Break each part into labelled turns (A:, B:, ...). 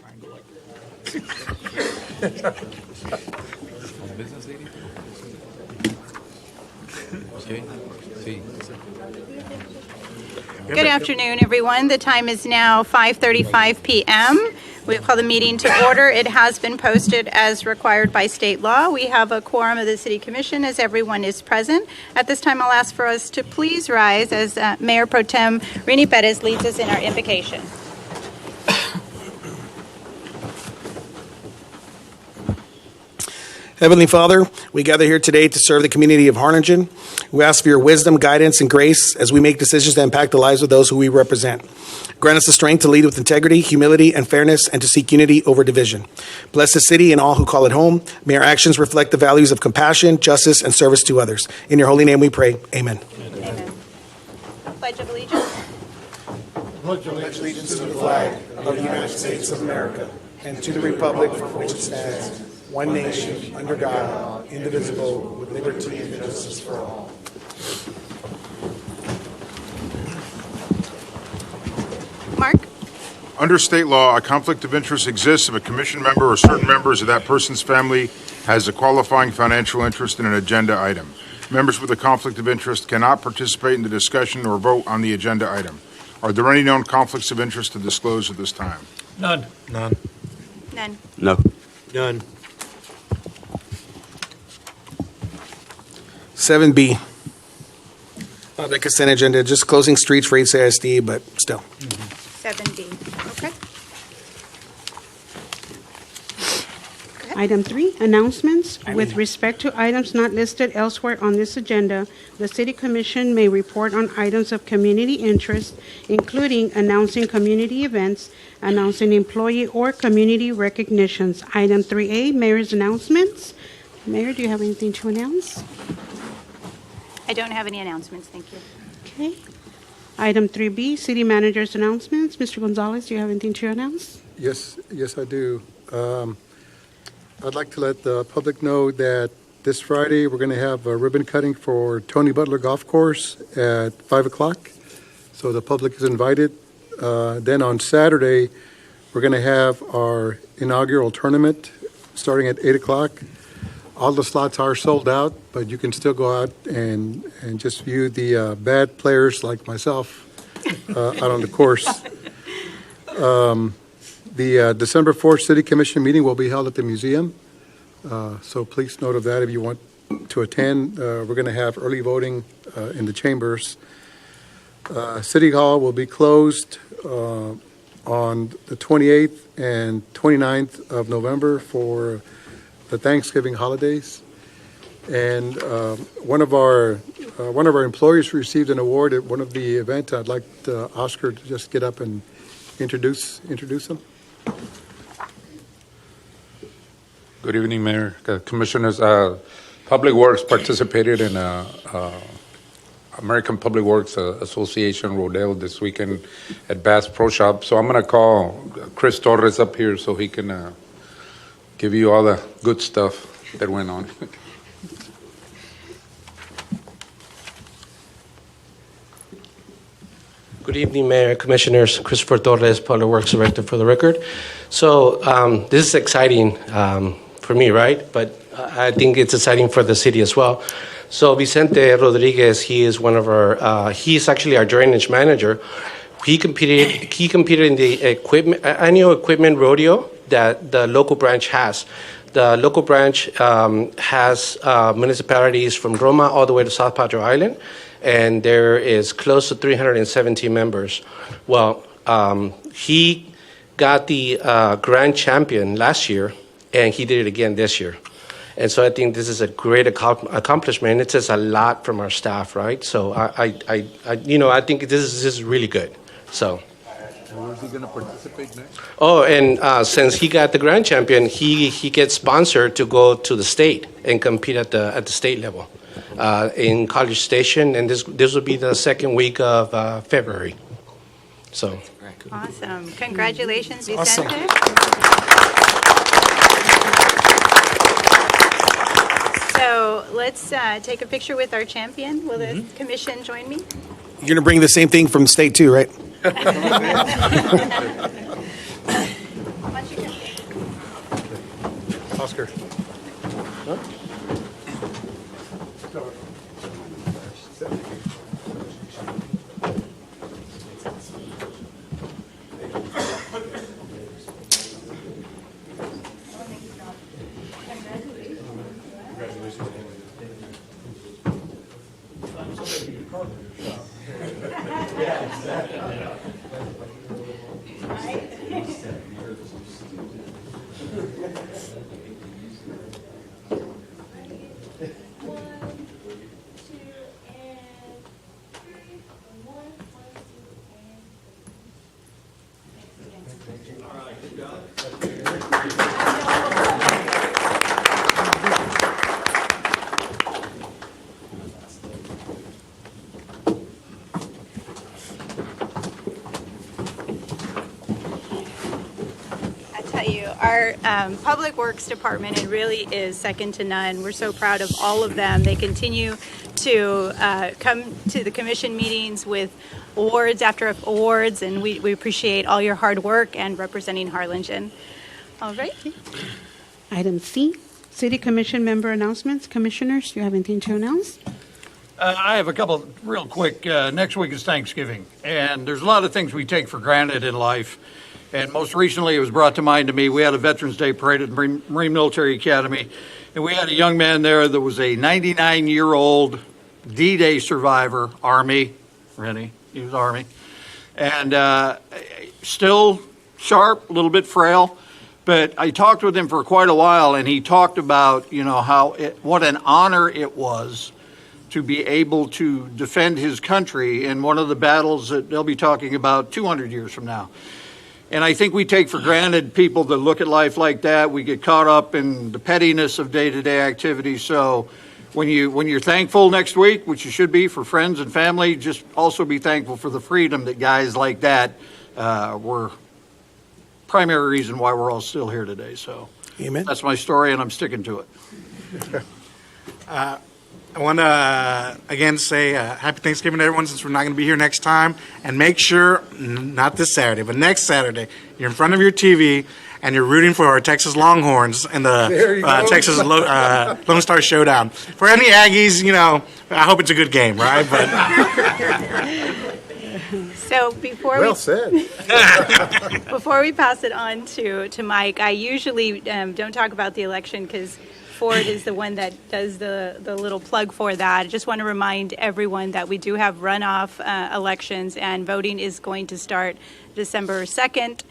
A: triangle like
B: Business lady? Okay. See.
C: Good afternoon, everyone. The time is now 5:35 p.m. We call the meeting to order. It has been posted as required by state law. We have a quorum of the City Commission as everyone is present. At this time, I'll ask for us to please rise as Mayor Pro Tem Rini Perez leads us in our invocation.
D: Heavenly Father, we gather here today to serve the community of Harlingen. We ask for your wisdom, guidance, and grace as we make decisions that impact the lives of those who we represent. Grant us the strength to lead with integrity, humility, and fairness, and to seek unity over division. Bless the city and all who call it home. May our actions reflect the values of compassion, justice, and service to others. In your holy name we pray. Amen.
C: Amen. Pledge of Allegiance.
D: Pledge allegiance to the flag of the United States of America and to the republic for which it stands, one nation, under God, indivisible, with liberty and justice for all.
C: Mark?
E: Under state law, a conflict of interest exists if a commission member or certain members of that person's family has a qualifying financial interest in an agenda item. Members with a conflict of interest cannot participate in the discussion or vote on the agenda item. Are there any known conflicts of interest to disclose at this time?
A: None.
C: None.
F: No.
A: None.
D: 7B. The consent agenda, just closing streets for HCISD, but still.
C: 7B. Okay.
G: Item 3, announcements. With respect to items not listed elsewhere on this agenda, the City Commission may report on items of community interest, including announcing community events, announcing employee or community recognitions. Item 3A, Mayor's announcements. Mayor, do you have anything to announce?
C: I don't have any announcements, thank you.
G: Okay. Item 3B, City Manager's announcements. Mr. Gonzalez, do you have anything to announce?
H: Yes, I do. I'd like to let the public know that this Friday we're going to have a ribbon cutting for Tony Butler Golf Course at 5 o'clock. So the public is invited. Then on Saturday, we're going to have our inaugural tournament starting at 8 o'clock. All the slots are sold out, but you can still go out and just view the bad players like myself out on the course. The December 4th City Commission meeting will be held at the museum, so please note of that if you want to attend. We're going to have early voting in the chambers. City Hall will be closed on the 28th and 29th of November for the Thanksgiving holidays. And one of our employees received an award at one of the events. I'd like Oscar to just get up and introduce him.
B: Good evening, Mayor, Commissioners. Public Works participated in American Public Works Association Rodeo this weekend at Bass Pro Shop. So I'm going to call Chris Torres up here so he can give you all the good stuff that went on.
F: Good evening, Mayor, Commissioners. Christopher Torres, Public Works Director for the record. So this is exciting for me, right? But I think it's exciting for the city as well. So Vicente Rodriguez, he is one of our, he's actually our drainage manager. He competed in the annual equipment rodeo that the local branch has. The local branch has municipalities from Roma all the way to South Padre Island, and there is close to 370 members. Well, he got the grand champion last year, and he did it again this year. And so I think this is a great accomplishment. It says a lot from our staff, right? So I think this is really good. So.
B: Where is he going to participate next?
F: Oh, and since he got the grand champion, he gets sponsored to go to the state and compete at the state level in College Station, and this will be the second week of February. So.
C: Awesome. Congratulations, Vicente.
D: Awesome.
C: So let's take a picture with our champion. Will the commission join me?
D: You're going to bring the same thing from the state too, right?
C: Why don't you
H: Oscar.
C: Our Public Works Department, it really is second to none. We're so proud of all of them. They continue to come to the commission meetings with awards after awards, and we appreciate all your hard work and representing Harlingen. All right.
G: Item C, City Commission member announcements. Commissioners, do you have anything to announce?
A: I have a couple real quick. Next week is Thanksgiving, and there's a lot of things we take for granted in life. And most recently, it was brought to mind to me, we had a Veterans Day parade at the Marine Military Academy, and we had a young man there that was a 99-year-old D-Day survivor, Army, really, he was Army, and still sharp, a little bit frail, but I talked with him for quite a while, and he talked about, what an honor it was to be able to defend his country in one of the battles that they'll be talking about 200 years from now. And I think we take for granted people that look at life like that. We get caught up in the pettiness of day-to-day activities. So when you're thankful next week, which you should be for friends and family, just also be thankful for the freedom that guys like that were primary reason why we're all still here today. So
D: Amen.
A: That's my story, and I'm sticking to it.
I: I want to, again, say happy Thanksgiving to everyone, since we're not going to be here next time. And make sure, not this Saturday, but next Saturday, you're in front of your TV and you're rooting for our Texas Longhorns in the Texas Lone Star Showdown. For any Aggies, I hope it's a good game, right? But
C: So before we pass it on to Mike, I usually don't talk about the election because Ford is the one that does the little plug for that. I just want to remind everyone that we do have runoff elections, and voting is going to start December 2nd,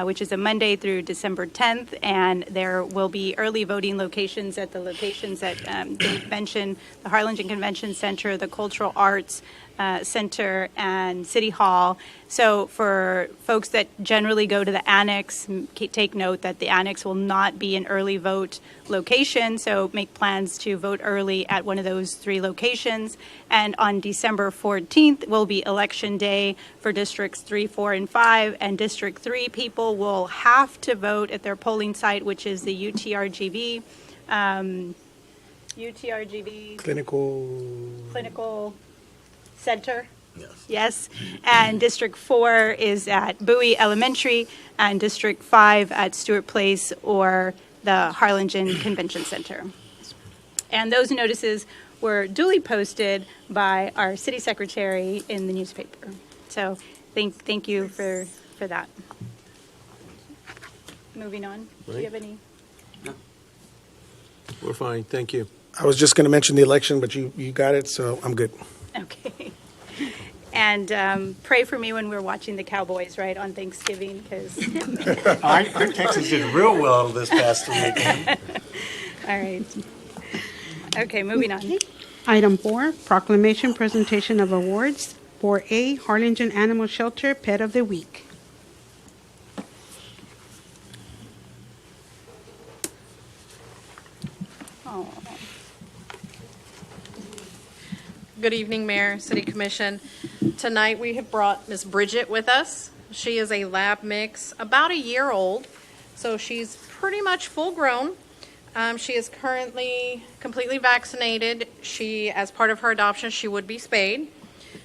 C: which is a Monday, through December 10th, and there will be early voting locations at the locations at the convention, the Harlingen Convention Center, the Cultural Arts Center, and City Hall. So for folks that generally go to the annex, take note that the annex will not be an early vote location, so make plans to vote early at one of those three locations. And on December 14th will be Election Day for Districts 3, 4, and 5, and District 3 people will have to vote at their polling site, which is the UTRGV Clinical Center. Yes. And District 4 is at Bowie Elementary, and District 5 at Stewart Place or the Harlingen Convention Center. And those notices were duly posted by our city secretary in the newspaper. So thank you for that. Moving on. Do you have any?
J: No. We're fine. Thank you.
D: I was just going to mention the election, but you got it, so I'm good.
C: Okay. And pray for me when we're watching the Cowboys, right, on Thanksgiving, because...
I: our Texans did real well this past week.
C: All right. Okay, moving on.
G: Item 4, proclamation presentation of awards. 4A, Harlingen Animal Shelter Pet of the Week.
C: Oh.
K: Good evening, Mayor, City Commission. Tonight we have brought Miss Bridget with us. She is a lab mix, about a year old, so she's pretty much full grown. She is currently completely vaccinated. As part of her adoption, she would be spayed.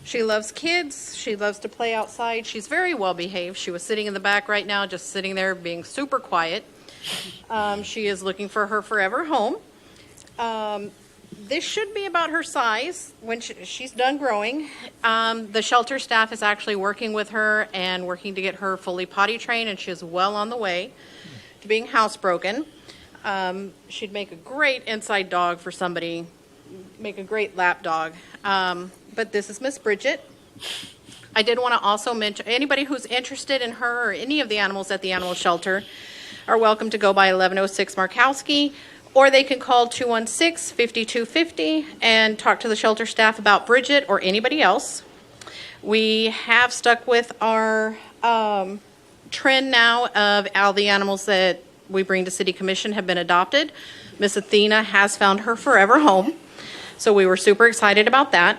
K: She loves kids. She loves to play outside. She's very well behaved. She was sitting in the back right now, just sitting there being super quiet. She is looking for her forever home. This should be about her size when she's done growing. The shelter staff is actually working with her and working to get her fully potty trained, and she is well on the way to being housebroken. She'd make a great inside dog for somebody, make a great lap dog. But this is Miss Bridget. I did want to also mention, anybody who's interested in her or any of the animals at the animal shelter are welcome to go by 1106 Markowski, or they can call 216-5250 and talk to the shelter staff about Bridget or anybody else. We have stuck with our trend now of all the animals that we bring to City Commission have been adopted. Miss Athena has found her forever home, so we were super excited about that.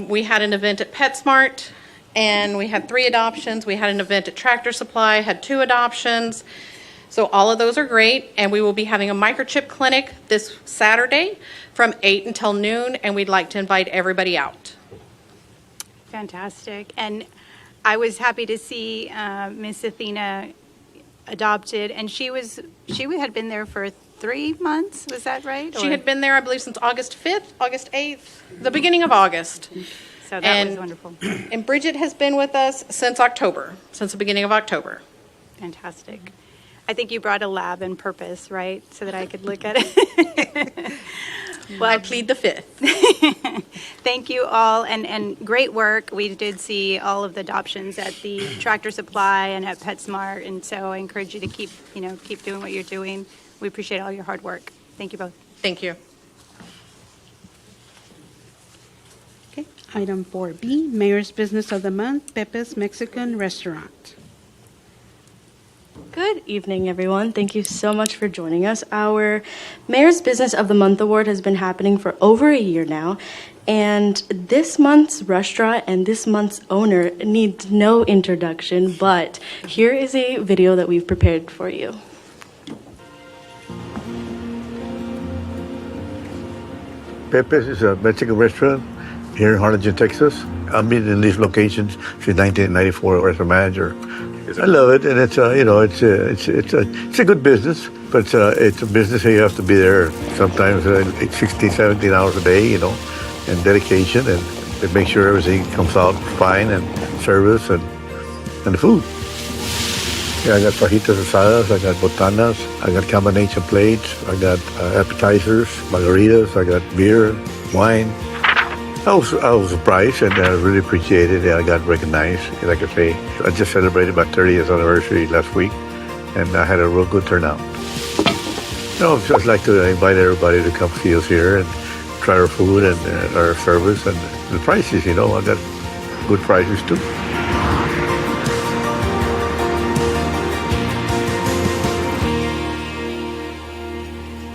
K: We had an event at PetSmart, and we had 3 adoptions. We had an event at Tractor Supply, had 2 adoptions. So all of those are great, and we will be having a microchip clinic this Saturday from 8 until noon, and we'd like to invite everybody out.
C: Fantastic. And I was happy to see Miss Athena adopted, and she had been there for 3 months. Was that right?
K: She had been there, I believe, since August 5th, August 8th, the beginning of August.
C: So that was wonderful.
K: And Bridget has been with us since October, since the beginning of October.
C: Fantastic. I think you brought a lab in purpose, right? So that I could look at it.
K: Well, I plead the 5th.
C: Thank you all, and great work. We did see all of the adoptions at the Tractor Supply and at PetSmart, and so I encourage you to keep doing what you're doing. We appreciate all your hard work. Thank you both.
K: Thank you.
G: Okay. Item 4B, Mayor's Business of the Month, Pepe's Mexican Restaurant.
L: Good evening, everyone. Thank you so much for joining us. Our Mayor's Business of the Month award has been happening for over a year now, and this month's restaurant and this month's owner needs no introduction, but here is a video that we've prepared for you.
M: Pepe's is a Mexican restaurant here in Harlingen, Texas. I've been in these locations since 1994 as a manager. I love it, and it's a good business, but it's a business that you have to be there sometimes 16, 17 hours a day, and dedication, and to make sure everything comes out fine, and service and the food. Yeah, I got fajitas asadas, I got botanas, I got combination plates, I got appetizers, margaritas, I got beer, wine. I was surprised, and I really appreciated it. I got recognized. Like I say, I just celebrated my 30th anniversary last week, and I had a real good turnout. I'd just like to invite everybody to come see us here and try our food and our service and the prices. I got good prices too.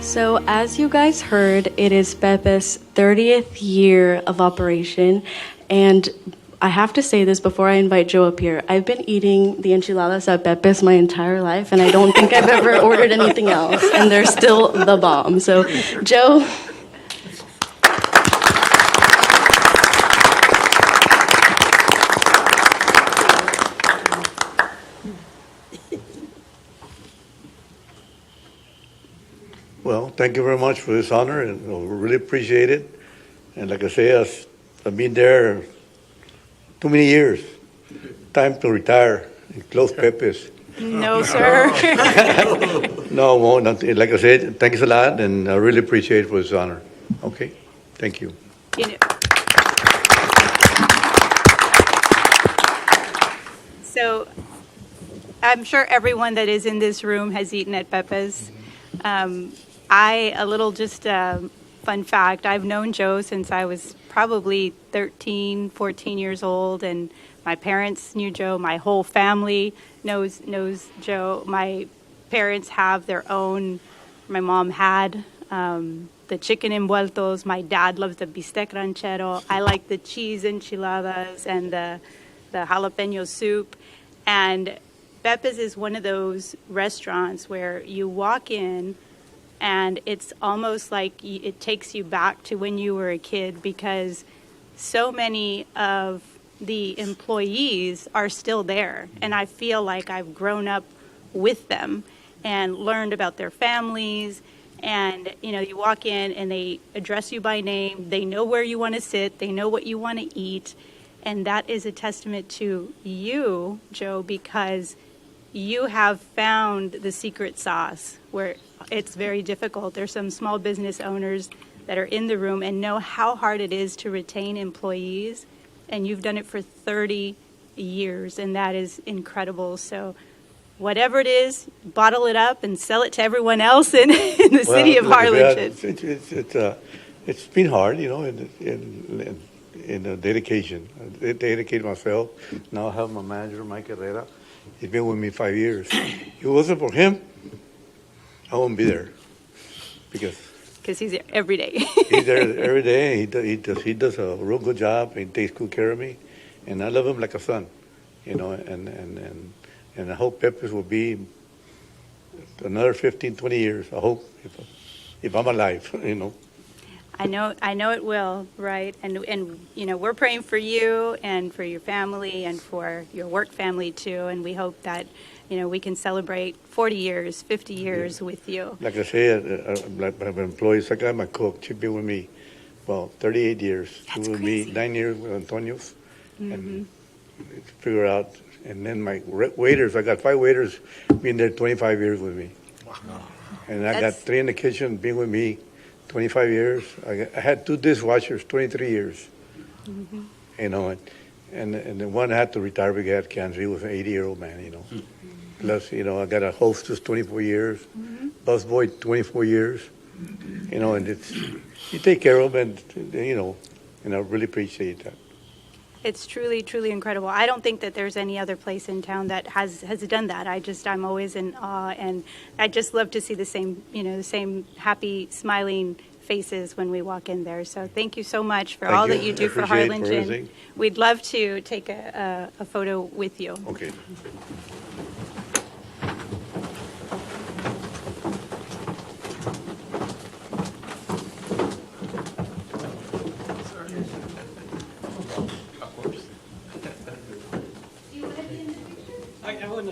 L: So as you guys heard, it is Pepe's 30th year of operation, and I have to say this before I invite Joe up here. I've been eating the enchiladas at Pepe's my entire life, and I don't think I've ever ordered anything else, and they're still the bomb. So, Joe.
M: Well, thank you very much for this honor, and we really appreciate it. And like I say, I've been there too many years. Time to retire and close Pepe's.
C: No, sir.
M: No, won't. Like I said, thanks a lot, and I really appreciate it for this honor. Okay, thank you.
C: So I'm sure everyone that is in this room has eaten at Pepe's. Fun fact, I've known Joe since I was probably 13, 14 years old, and my parents knew Joe. My whole family knows Joe. My parents have their own, my mom had the chicken envueltos. My dad loves the bistec ranchero. I like the cheese enchiladas and the jalapeno soup. And Pepe's is one of those restaurants where you walk in and it's almost like it takes you back to when you were a kid, because so many of the employees are still there, and I feel like I've grown up with them. and learned about their families. And, you walk in and they address you by name. They know where you want to sit. They know what you want to eat. And that is a testament to you, Joe, because you have found the secret sauce where it's very difficult. There's some small business owners that are in the room and know how hard it is to retain employees. And you've done it for 30 years, and that is incredible. So whatever it is, bottle it up and sell it to everyone else in the city of Harlingen.
M: It's been hard, in dedication. I dedicated myself. Now I have my manager, Mike Herrera. He's been with me 5 years. If it wasn't for him, I wouldn't be there.
C: Because he's there every day.
M: He's there every day. He does a real good job. He takes good care of me. And I love him like a son, and I hope Pepe's will be another 15, 20 years. I hope, if I'm alive,
C: I know it will, right? And we're praying for you and for your family and for your work family too. And we hope that, we can celebrate 40 years, 50 years with you.
M: Like I say, like my employees, I got my cook. She's been with me, 38 years. She was with me 9 years with Antonio's. And figure out, and then my waiters, I got 5 waiters being there 25 years with me. Wow. And I got 3 in the kitchen being with me 25 years. I had 2 dishwashers, 23 years. And then one had to retire because he had cancer. He was an 80-year-old man, Plus, I got a hostess 24 years, busboy 24 years, and you take care of them, and I really appreciate that.
C: It's truly, truly incredible. I don't think that there's any other place in town that has done that. I'm always in awe, and I just love to see the same happy, smiling faces when we walk in there. So thank you so much for all that you do for Harlingen. We'd love to take a photo with you.
M: Okay.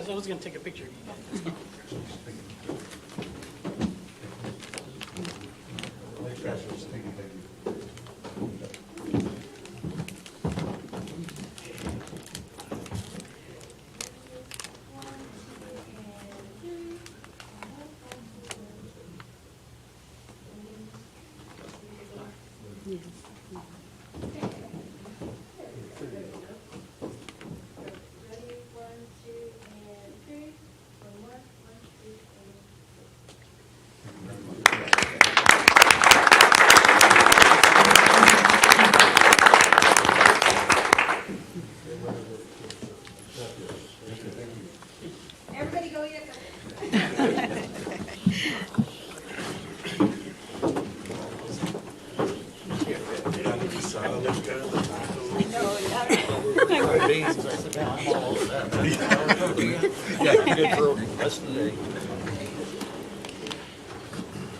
A: I was going to take a picture.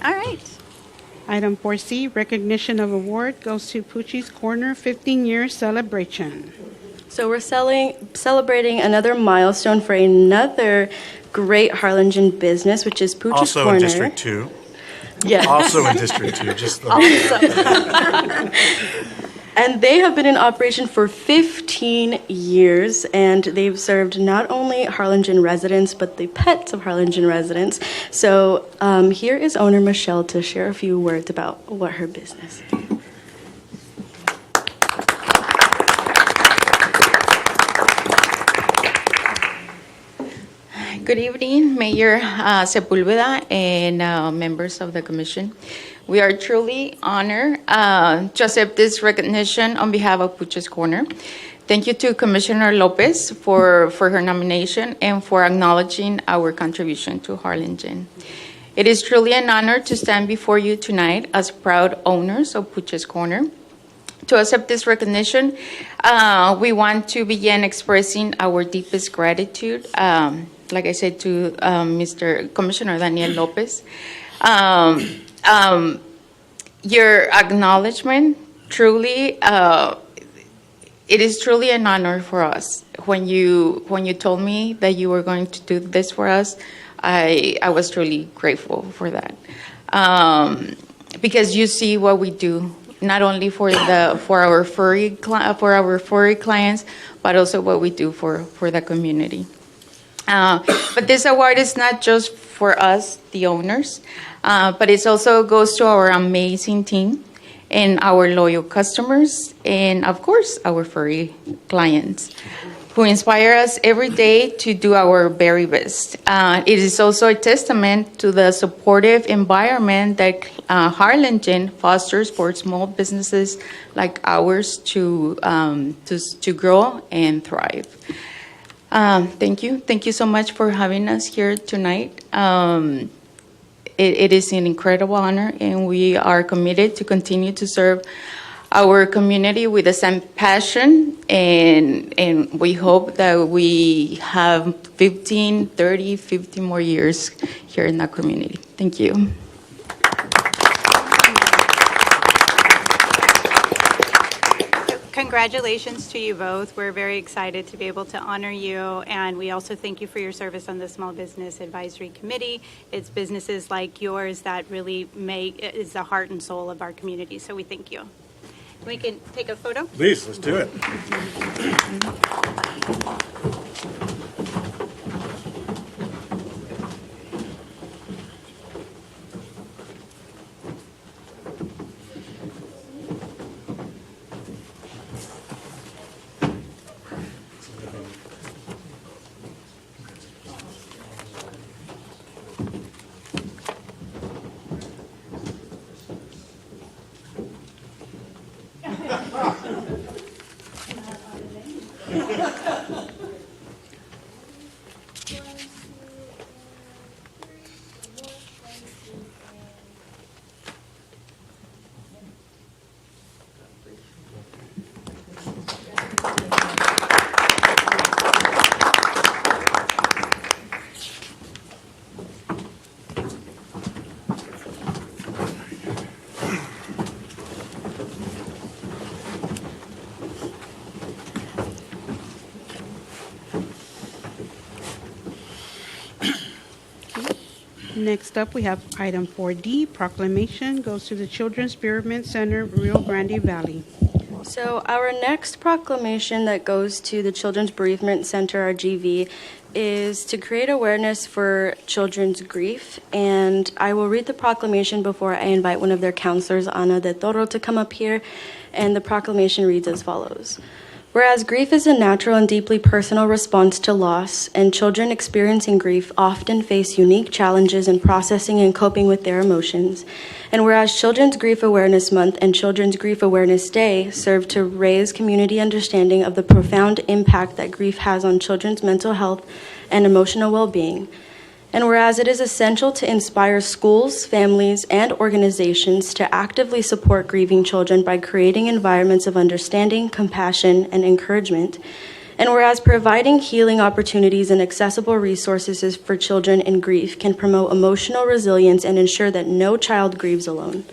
C: All right.
G: Item 4C, recognition of award goes to Pucci's Corner 15-year celebration.
L: So we're celebrating another milestone for another great Harlingen business, which is Pucci's
I: Also
L: Corner.
I: in District 2.
L: Yeah.
I: Also in District 2. Just
L: And they have been in operation for 15 years, and they've served not only Harlingen residents, but the pets of Harlingen residents. So here is owner Michelle to share a few words about what her business is.
N: Good evening, Mayor Sepulveda and members of the commission. We are truly honored to accept this recognition on behalf of Pucci's Corner. Thank you to Commissioner Lopez for her nomination and for acknowledging our contribution to Harlingen. It is truly an honor to stand before you tonight as proud owners of Pucci's Corner. To accept this recognition, we want to begin expressing our deepest gratitude, like I said, to Mr. Commissioner Daniel Lopez. Your acknowledgement, truly, it is truly an honor for us. When you told me that you were going to do this for us, I was truly grateful for that. Because you see what we do, not only for our furry clients, but also what we do for the community. But this award is not just for us, the owners, but it also goes to our amazing team and our loyal customers, and of course, our furry clients, who inspire us every day to do our very best. It is also a testament to the supportive environment that Harlingen fosters for small businesses like ours to grow and thrive. Thank you. Thank you so much for having us here tonight. It is an incredible honor, and we are committed to continue to serve our community with the same passion, and we hope that we have 15, 30, 50 more years here in that community. Thank you.
C: Congratulations to you both. We're very excited to be able to honor you, and we also thank you for your service on the Small Business Advisory Committee. It's businesses like yours that really is the heart and soul of our community, so we thank you. We can take a photo?
I: Please, let's do it.
G: Next up, we have item 4D, proclamation, goes to the Children's Bereavement Center, Rio Grande Valley.
L: So our next proclamation that goes to the Children's Bereavement Center, RGV, is to create awareness for children's grief. And I will read the proclamation before I invite one of their counselors, Ana de Toro, to come up here. And the proclamation reads as follows. Whereas grief is a natural and deeply personal response to loss, and children experiencing grief often face unique challenges in processing and coping with their emotions, and whereas Children's Grief Awareness Month and Children's Grief Awareness Day serve to raise community understanding of the profound impact that grief has on children's mental health and emotional well-being, and whereas it is essential to inspire schools, families, and organizations to actively support grieving children by creating environments of understanding, compassion, and encouragement, and whereas providing healing opportunities and accessible resources for children in grief can promote emotional resilience and ensure that no child grieves alone.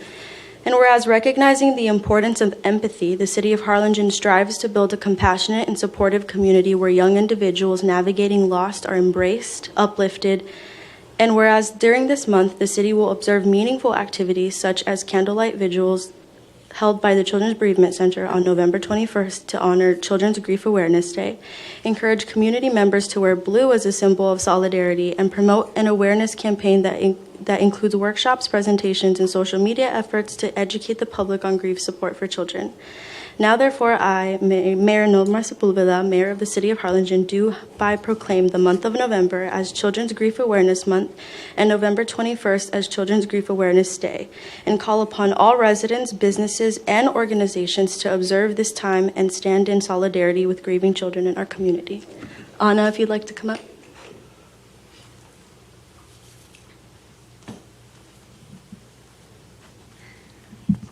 L: And whereas recognizing the importance of empathy, the City of Harlingen strives to build a compassionate and supportive community where young individuals navigating loss are embraced, uplifted, and whereas during this month, the city will observe meaningful activities such as candlelight vigils held by the Children's Bereavement Center on November 21st to honor Children's Grief Awareness Day, encourage community members to wear blue as a symbol of solidarity, and promote an awareness campaign that includes workshops, presentations, and social media efforts to educate the public on grief support for children. Now, therefore, I, Mayor Norma Sepulveda, Mayor of the City of Harlingen, do by proclaim the month of November as Children's Grief Awareness Month and November 21st as Children's Grief Awareness Day, and call upon all residents, businesses, and organizations to observe this time and stand in solidarity with grieving children in our community. Ana, if you'd like to come up.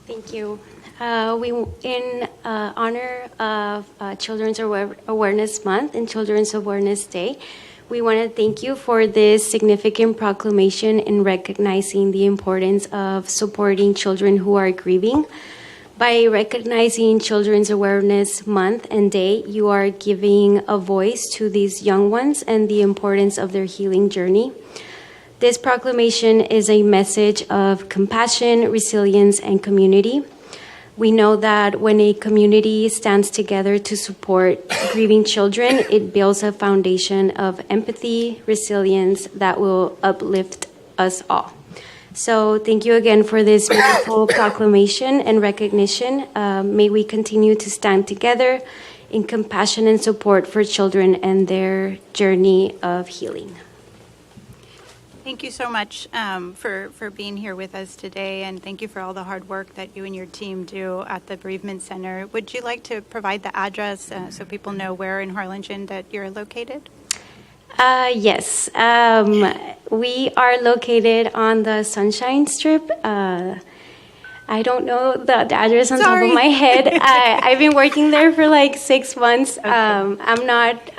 O: Thank you. In honor of Children's Awareness Month and Children's Awareness Day, we want to thank you for this significant proclamation in recognizing the importance of supporting children who are grieving. By recognizing Children's Awareness Month and Day, you are giving a voice to these young ones and the importance of their healing journey. This proclamation is a message of compassion, resilience, and community. We know that when a community stands together to support grieving children, it builds a foundation of empathy, resilience that will uplift us all. So thank you again for this beautiful proclamation and recognition. May we continue to stand together in compassion and support for children and their journey of healing.
C: Thank you so much for being here with us today, and thank you for all the hard work that you and your team do at the Bereavement Center. Would you like to provide the address so people know where in Harlingen that you're located?
O: Yes. We are located on the Sunshine Strip. I don't know the address on top of my head. I've been working there for like 6 months. Okay.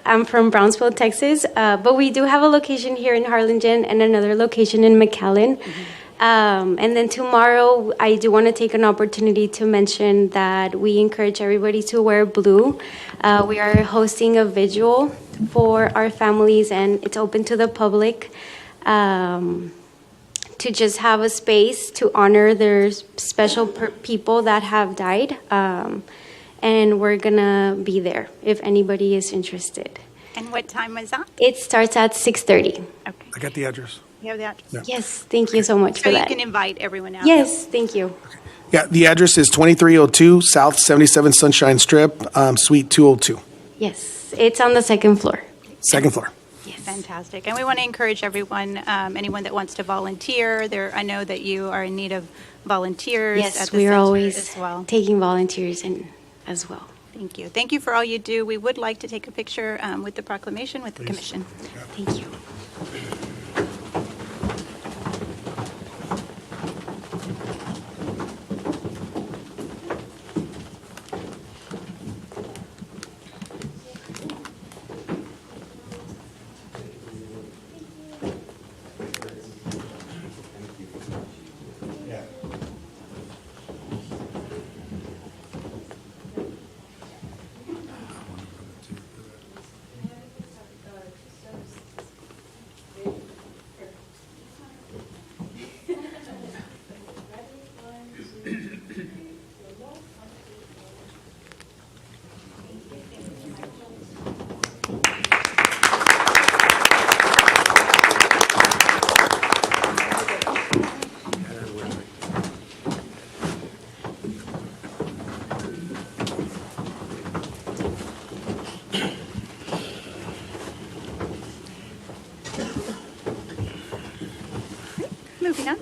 O: I'm from Brownsville, Texas, but we do have a location here in Harlingen and another location in McAllen. Mm-hmm. And then tomorrow, I do want to take an opportunity to mention that we encourage everybody to wear blue. We are hosting a vigil for our families, and it's open to the public. To just have a space to honor their special people that have died. And we're going to be there if anybody is interested.
C: And what time was that?
O: It starts at 6:30.
C: Okay.
D: I got the address.
C: You have the address?
D: Yeah.
O: Yes, thank you so much for that.
C: So you can invite everyone out.
O: Yes, thank you.
D: Okay. Yeah, the address is 2302 South 77 Sunshine Strip, Suite 202.
O: Yes, it's on the second floor.
D: Second floor.
C: Yes. Fantastic. And we want to encourage everyone, anyone that wants to volunteer. I know that you are in need of volunteers.
O: Yes,
C: at the
O: we are
C: center
O: always
C: as well.
O: taking volunteers in as well.
C: Thank you. Thank you for all you do. We would like to take a picture with the proclamation with the commission.
O: Thank you.
C: Moving on.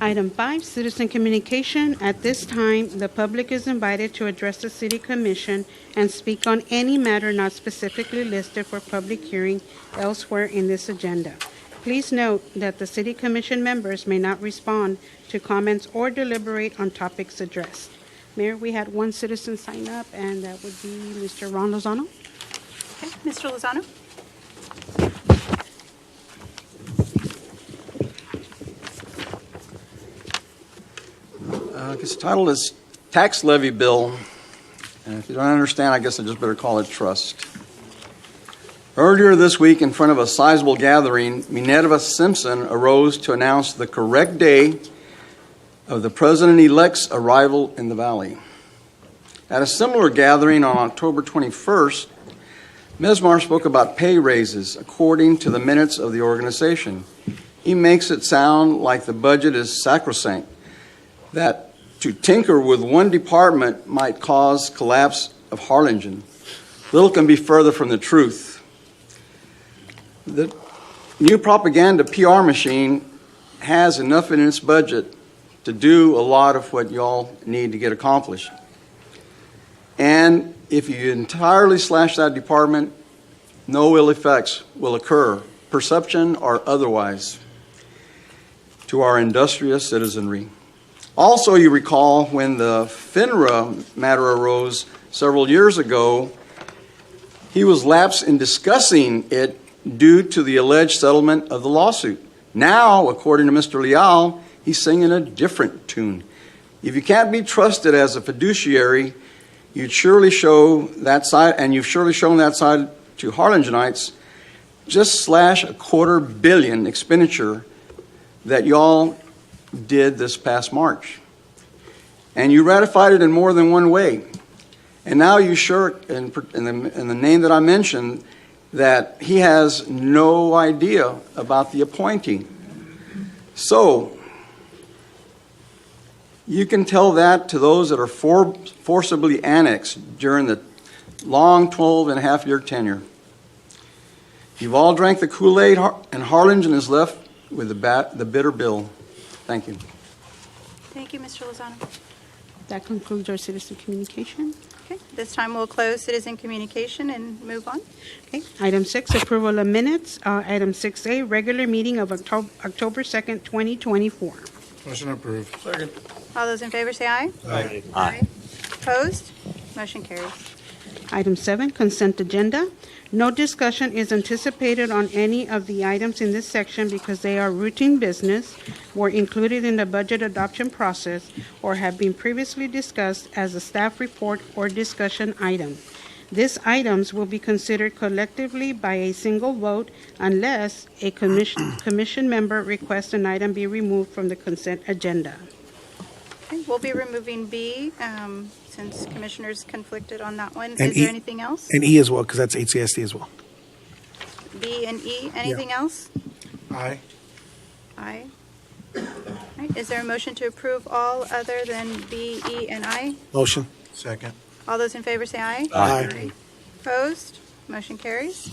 G: Item 5, citizen communication. At this time, the public is invited to address the City Commission and speak on any matter not specifically listed for public hearing elsewhere in this agenda. Please note that the City Commission members may not respond to comments or deliberate on topics addressed. Mayor, we had one citizen sign up, and that would be Mr. Ron Lozano.
C: Okay, Mr. Lozano?
P: I guess the title is Tax Levy Bill. And if you don't understand, I guess I just better call it trust. Earlier this week, in front of a sizable gathering, Minerva Simpson arose to announce the correct day of the president-elect's arrival in the Valley. At a similar gathering on October 21st, Mesmar spoke about pay raises according to the minutes of the organization. He makes it sound like the budget is sacrosanct, that to tinker with one department might cause collapse of Harlingen. Little can be further from the truth. The new propaganda PR machine has enough in its budget to do a lot of what y'all need to get accomplished. And if you entirely slash that department, no ill effects will occur, perception or otherwise, to our industrious citizenry. Also, you recall when the FINRA matter arose several years ago, he was lapsed in discussing it due to the alleged settlement of the lawsuit. Now, according to Mr. Leal, he's singing a different tune. If you can't be trusted as a fiduciary, you'd surely show that side, and you've surely shown that side to Harlingenites. Just slash $250 million expenditure that y'all did this past March. And you ratified it in more than one way. And now you shirk in the name that I mentioned that he has no idea about the appointing. So, you can tell that to those that are forcibly annexed during the long 12-and-a-half-year tenure. You've all drank the Kool-Aid, and Harlingen is left with the bitter bill. Thank you.
C: Thank you, Mr. Lozano.
G: That concludes our citizen communication.
C: Okay, this time we'll close citizen communication and move on.
G: Okay. Item 6, approval of minutes. Item 6A, regular meeting of October 2nd, 2024.
I: Motion approved.
A: Second.
C: All those in favor say aye.
I: Aye.
C: Aye. Opposed? Motion carries.
G: Item 7, consent agenda. No discussion is anticipated on any of the items in this section because they are routine business, were included in the budget adoption process, or have been previously discussed as a staff report or discussion item. These items will be considered collectively by a single vote unless a commission member requests an item be removed from the consent agenda.
C: Okay, we'll be removing B, since commissioners conflicted on that one.
D: And
C: Is there
D: E-
C: anything else?
D: And E as well, because that's HCSD as well.
C: B and E, anything else?
I: Aye.
C: Aye. All right, is there a motion to approve all other than B, E, and I?
D: Motion.
I: Second.
C: All those in favor say aye.
D: Aye.
C: Opposed? Motion carries.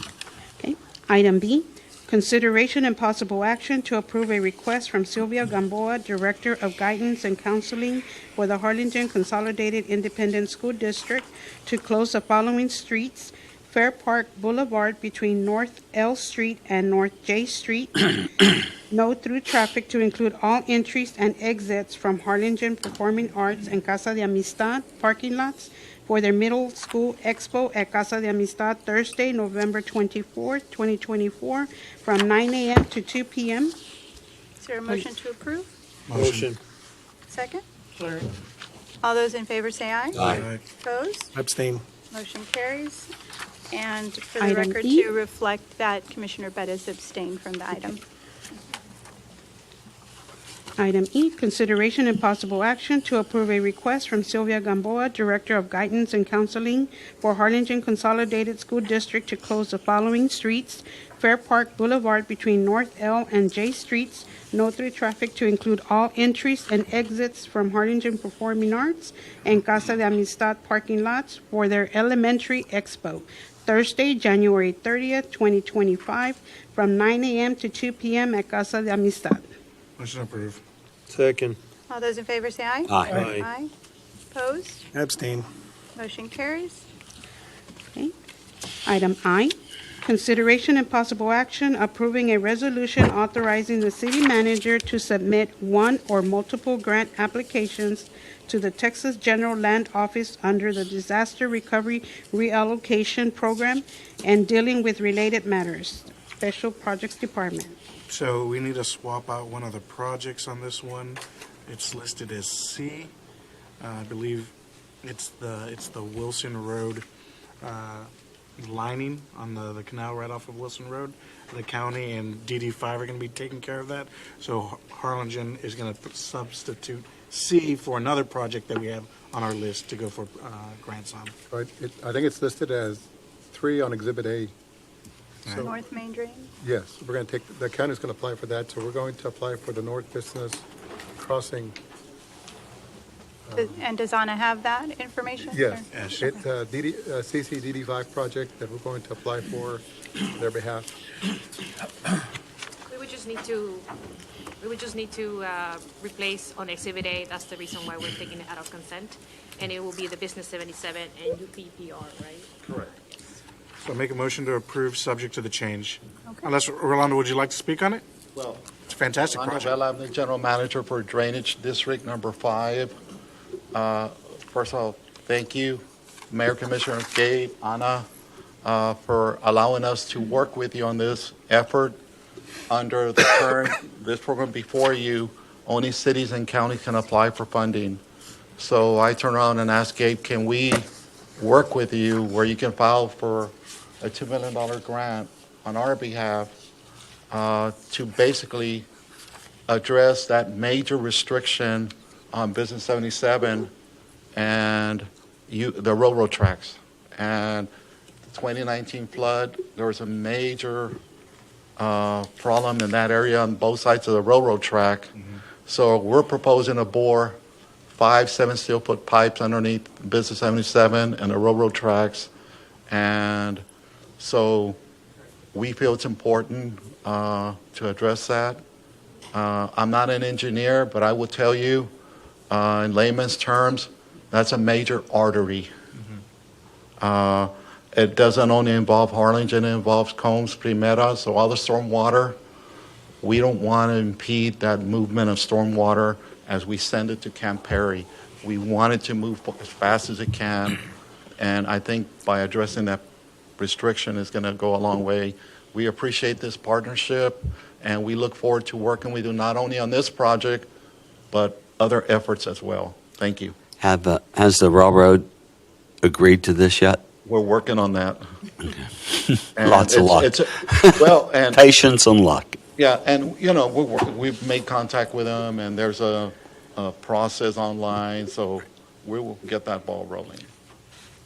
G: Okay. Item B, consideration and possible action to approve a request from Sylvia Gamboa, Director of Guidance and Counseling for the Harlingen Consolidated Independent School District, to close the following streets: Fair Park Boulevard between North L Street and North J Street. No through traffic to include all entries and exits from Harlingen Performing Arts and Casa de Amistad parking lots for their middle school expo at Casa de Amistad Thursday, November 24th, 2024, from 9 a.m. to 2 p.m.
C: Is there a motion to approve?
J: Motion.
C: Second? All those in favor say aye.
I: Aye.
C: Opposed?
D: Abstain.
C: Motion carries. And for the
G: Item
C: record,
G: E.
C: to reflect that Commissioner Bettis abstained from the item.
G: Item E, consideration and possible action to approve a request from Sylvia Gamboa, Director of Guidance and Counseling for Harlingen Consolidated School District, to close the following streets: Fair Park Boulevard between North L and J Streets, no through traffic to include all entries and exits from Harlingen Performing Arts and Casa de Amistad parking lots for their elementary expo, Thursday, January 30th, 2025, from 9 a.m. to 2 p.m. at Casa de Amistad.
I: Motion approved.
J: Second.
C: All those in favor say aye.
J: Aye.
C: Aye. Opposed?
D: Abstain.
C: Motion carries.
G: Okay. Item I, consideration and possible action approving a resolution authorizing the city manager to submit one or multiple grant applications to the Texas General Land Office under the Disaster Recovery Reallocation Program and dealing with related matters, Special Projects Department.
I: So we need to swap out one of the projects on this one. It's listed as C. I believe it's the Wilson Road lining on the canal right off of Wilson Road. The county and DD5 are going to be taking care of that. So Harlingen is going to substitute C for another project that we have on our list to go for grants on.
H: Right, I think it's listed as 3 on Exhibit A. So,
C: North Main Drain.
H: yes, we're going to take, the county's going to apply for that, so we're going to apply for the North Business Crossing.
C: And does Anna have that information?
H: Yes,
C: Or-
H: it's a CCDD5 project that we're going to apply for their behalf.
Q: We would just need to replace on Exhibit A. That's the reason why we're taking it out of consent. And it will be the Business 77 and UPPR, right?
H: Correct.
I: So make a motion to approve, subject to the change. Unless, Rolando, would you like to speak on it?
R: Well,
I: It's a fantastic
R: Ron
I: project.
R: Novella, I'm the general manager for Drainage District Number 5. First of all, thank you, Mayor Commissioner Gabe, Anna, for allowing us to work with you on this effort. Under the current, this program before you, only cities and counties can apply for funding. So I turned around and asked Gabe, can we work with you where you can file for a $2 million grant on our behalf to basically address that major restriction on Business 77 and the railroad tracks. And the 2019 flood, there was a major problem in that area on both sides of the railroad track. So we're proposing to bore 5 7-steel-foot pipes underneath Business 77 and the railroad tracks. And so we feel it's important to address that. I'm not an engineer, but I will tell you, in layman's terms, that's a major artery. It doesn't only involve Harlingen, it involves Combs, Primera, so all the storm water. We don't want to impede that movement of storm water as we send it to Camp Perry. We want it to move as fast as it can, and I think by addressing that restriction is going to go a long way. We appreciate this partnership, and we look forward to working with you not only on this project, but other efforts as well. Thank you.
S: Has the railroad agreed to this yet?
R: We're working on that. And
S: Lots of luck.
R: And
S: patience and luck.
R: Yeah, and we've made contact with them, and there's a process online, so we will get that ball rolling.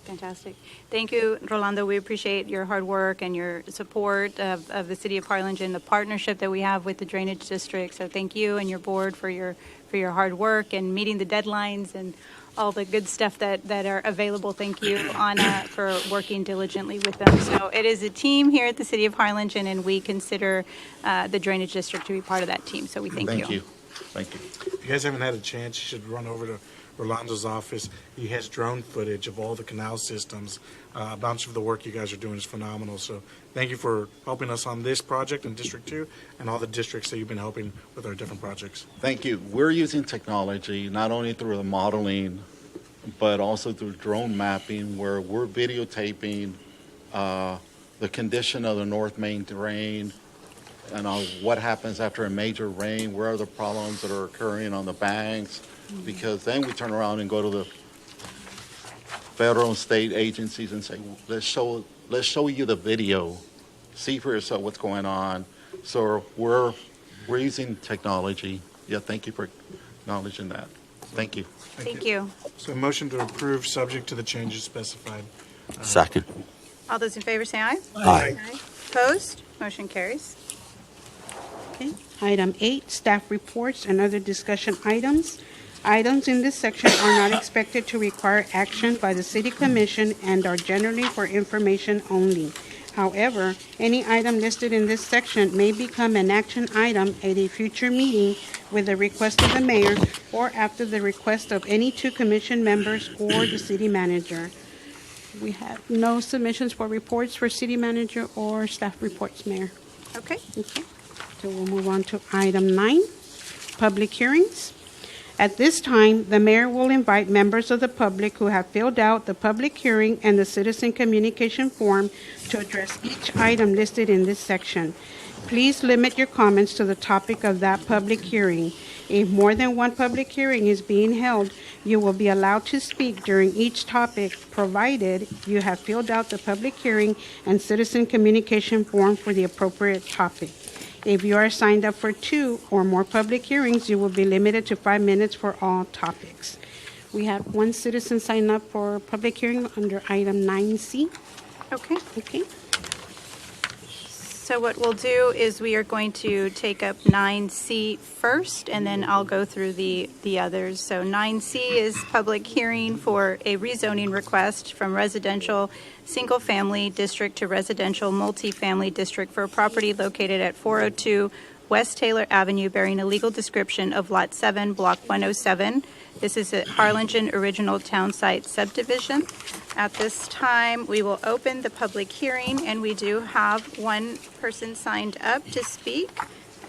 C: Fantastic. Thank you, Rolando. We appreciate your hard work and your support of the City of Harlingen, the partnership that we have with the Drainage District. So thank you and your board for your hard work and meeting the deadlines and all the good stuff that are available. Thank you, Anna, for working diligently with them. So it is a team here at the City of Harlingen, and we consider the Drainage District to be part of that team. So we thank you.
R: Thank you.
I: If you guys haven't had a chance, you should run over to Rolando's office. He has drone footage of all the canal systems. A bunch of the work you guys are doing is phenomenal. So thank you for helping us on this project in District 2 and all the districts that you've been helping with our different projects.
R: Thank you. We're using technology not only through the modeling, but also through drone mapping, where we're videotaping the condition of the North Main drain and what happens after a major rain, where are the problems that are occurring on the banks, because then we turn around and go to the federal and state agencies and say, let's show you the video, see for yourself what's going on. So we're using technology. Yeah, thank you for acknowledging that. Thank you.
C: Thank you.
I: So a motion to approve subject to the changes specified.
S: Second.
C: All those in favor say aye.
S: Aye.
C: Opposed? Motion carries.
G: Okay. Item 8, staff reports and other discussion items. Items in this section are not expected to require action by the City Commission and are generally for information only. However, any item listed in this section may become an action item at a future meeting with the request of the mayor or after the request of any 2 commission members or the city manager. We have no submissions for reports for city manager or staff reports, Mayor.
C: Okay.
G: Okay. So we'll move on to item 9, public hearings. At this time, the mayor will invite members of the public who have filled out the public hearing and the citizen communication form to address each item listed in this section. Please limit your comments to the topic of that public hearing. If more than one public hearing is being held, you will be allowed to speak during each topic, provided you have filled out the public hearing and citizen communication form for the appropriate topic. If you are signed up for 2 or more public hearings, you will be limited to 5 minutes for all topics. We have 1 citizen sign up for public hearing under item 9C.
C: Okay.
G: Okay.
C: So what we'll do is we are going to take up 9C first, and then I'll go through the others. So 9C is public hearing for a rezoning request from residential single-family district to residential multifamily district for a property located at 402 West Taylor Avenue, bearing a legal description of Lot 7, Block 107. This is a Harlingen Original Town Site subdivision. At this time, we will open the public hearing, and we do have 1 person signed up to speak,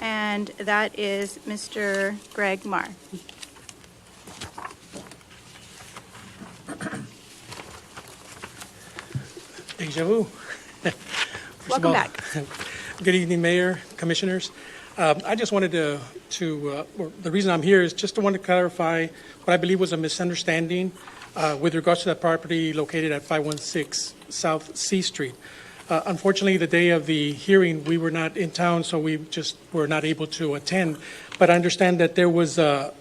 C: and that is Mr. Greg Marr.
T: Deja vu.
C: Welcome back.
T: Good evening, Mayor, Commissioners. I just wanted the reason I'm here is just to want to clarify what I believe was a misunderstanding with regards to that property located at 516 South C Street. Unfortunately, the day of the hearing, we were not in town, so we just were not able to attend. But I understand that there was the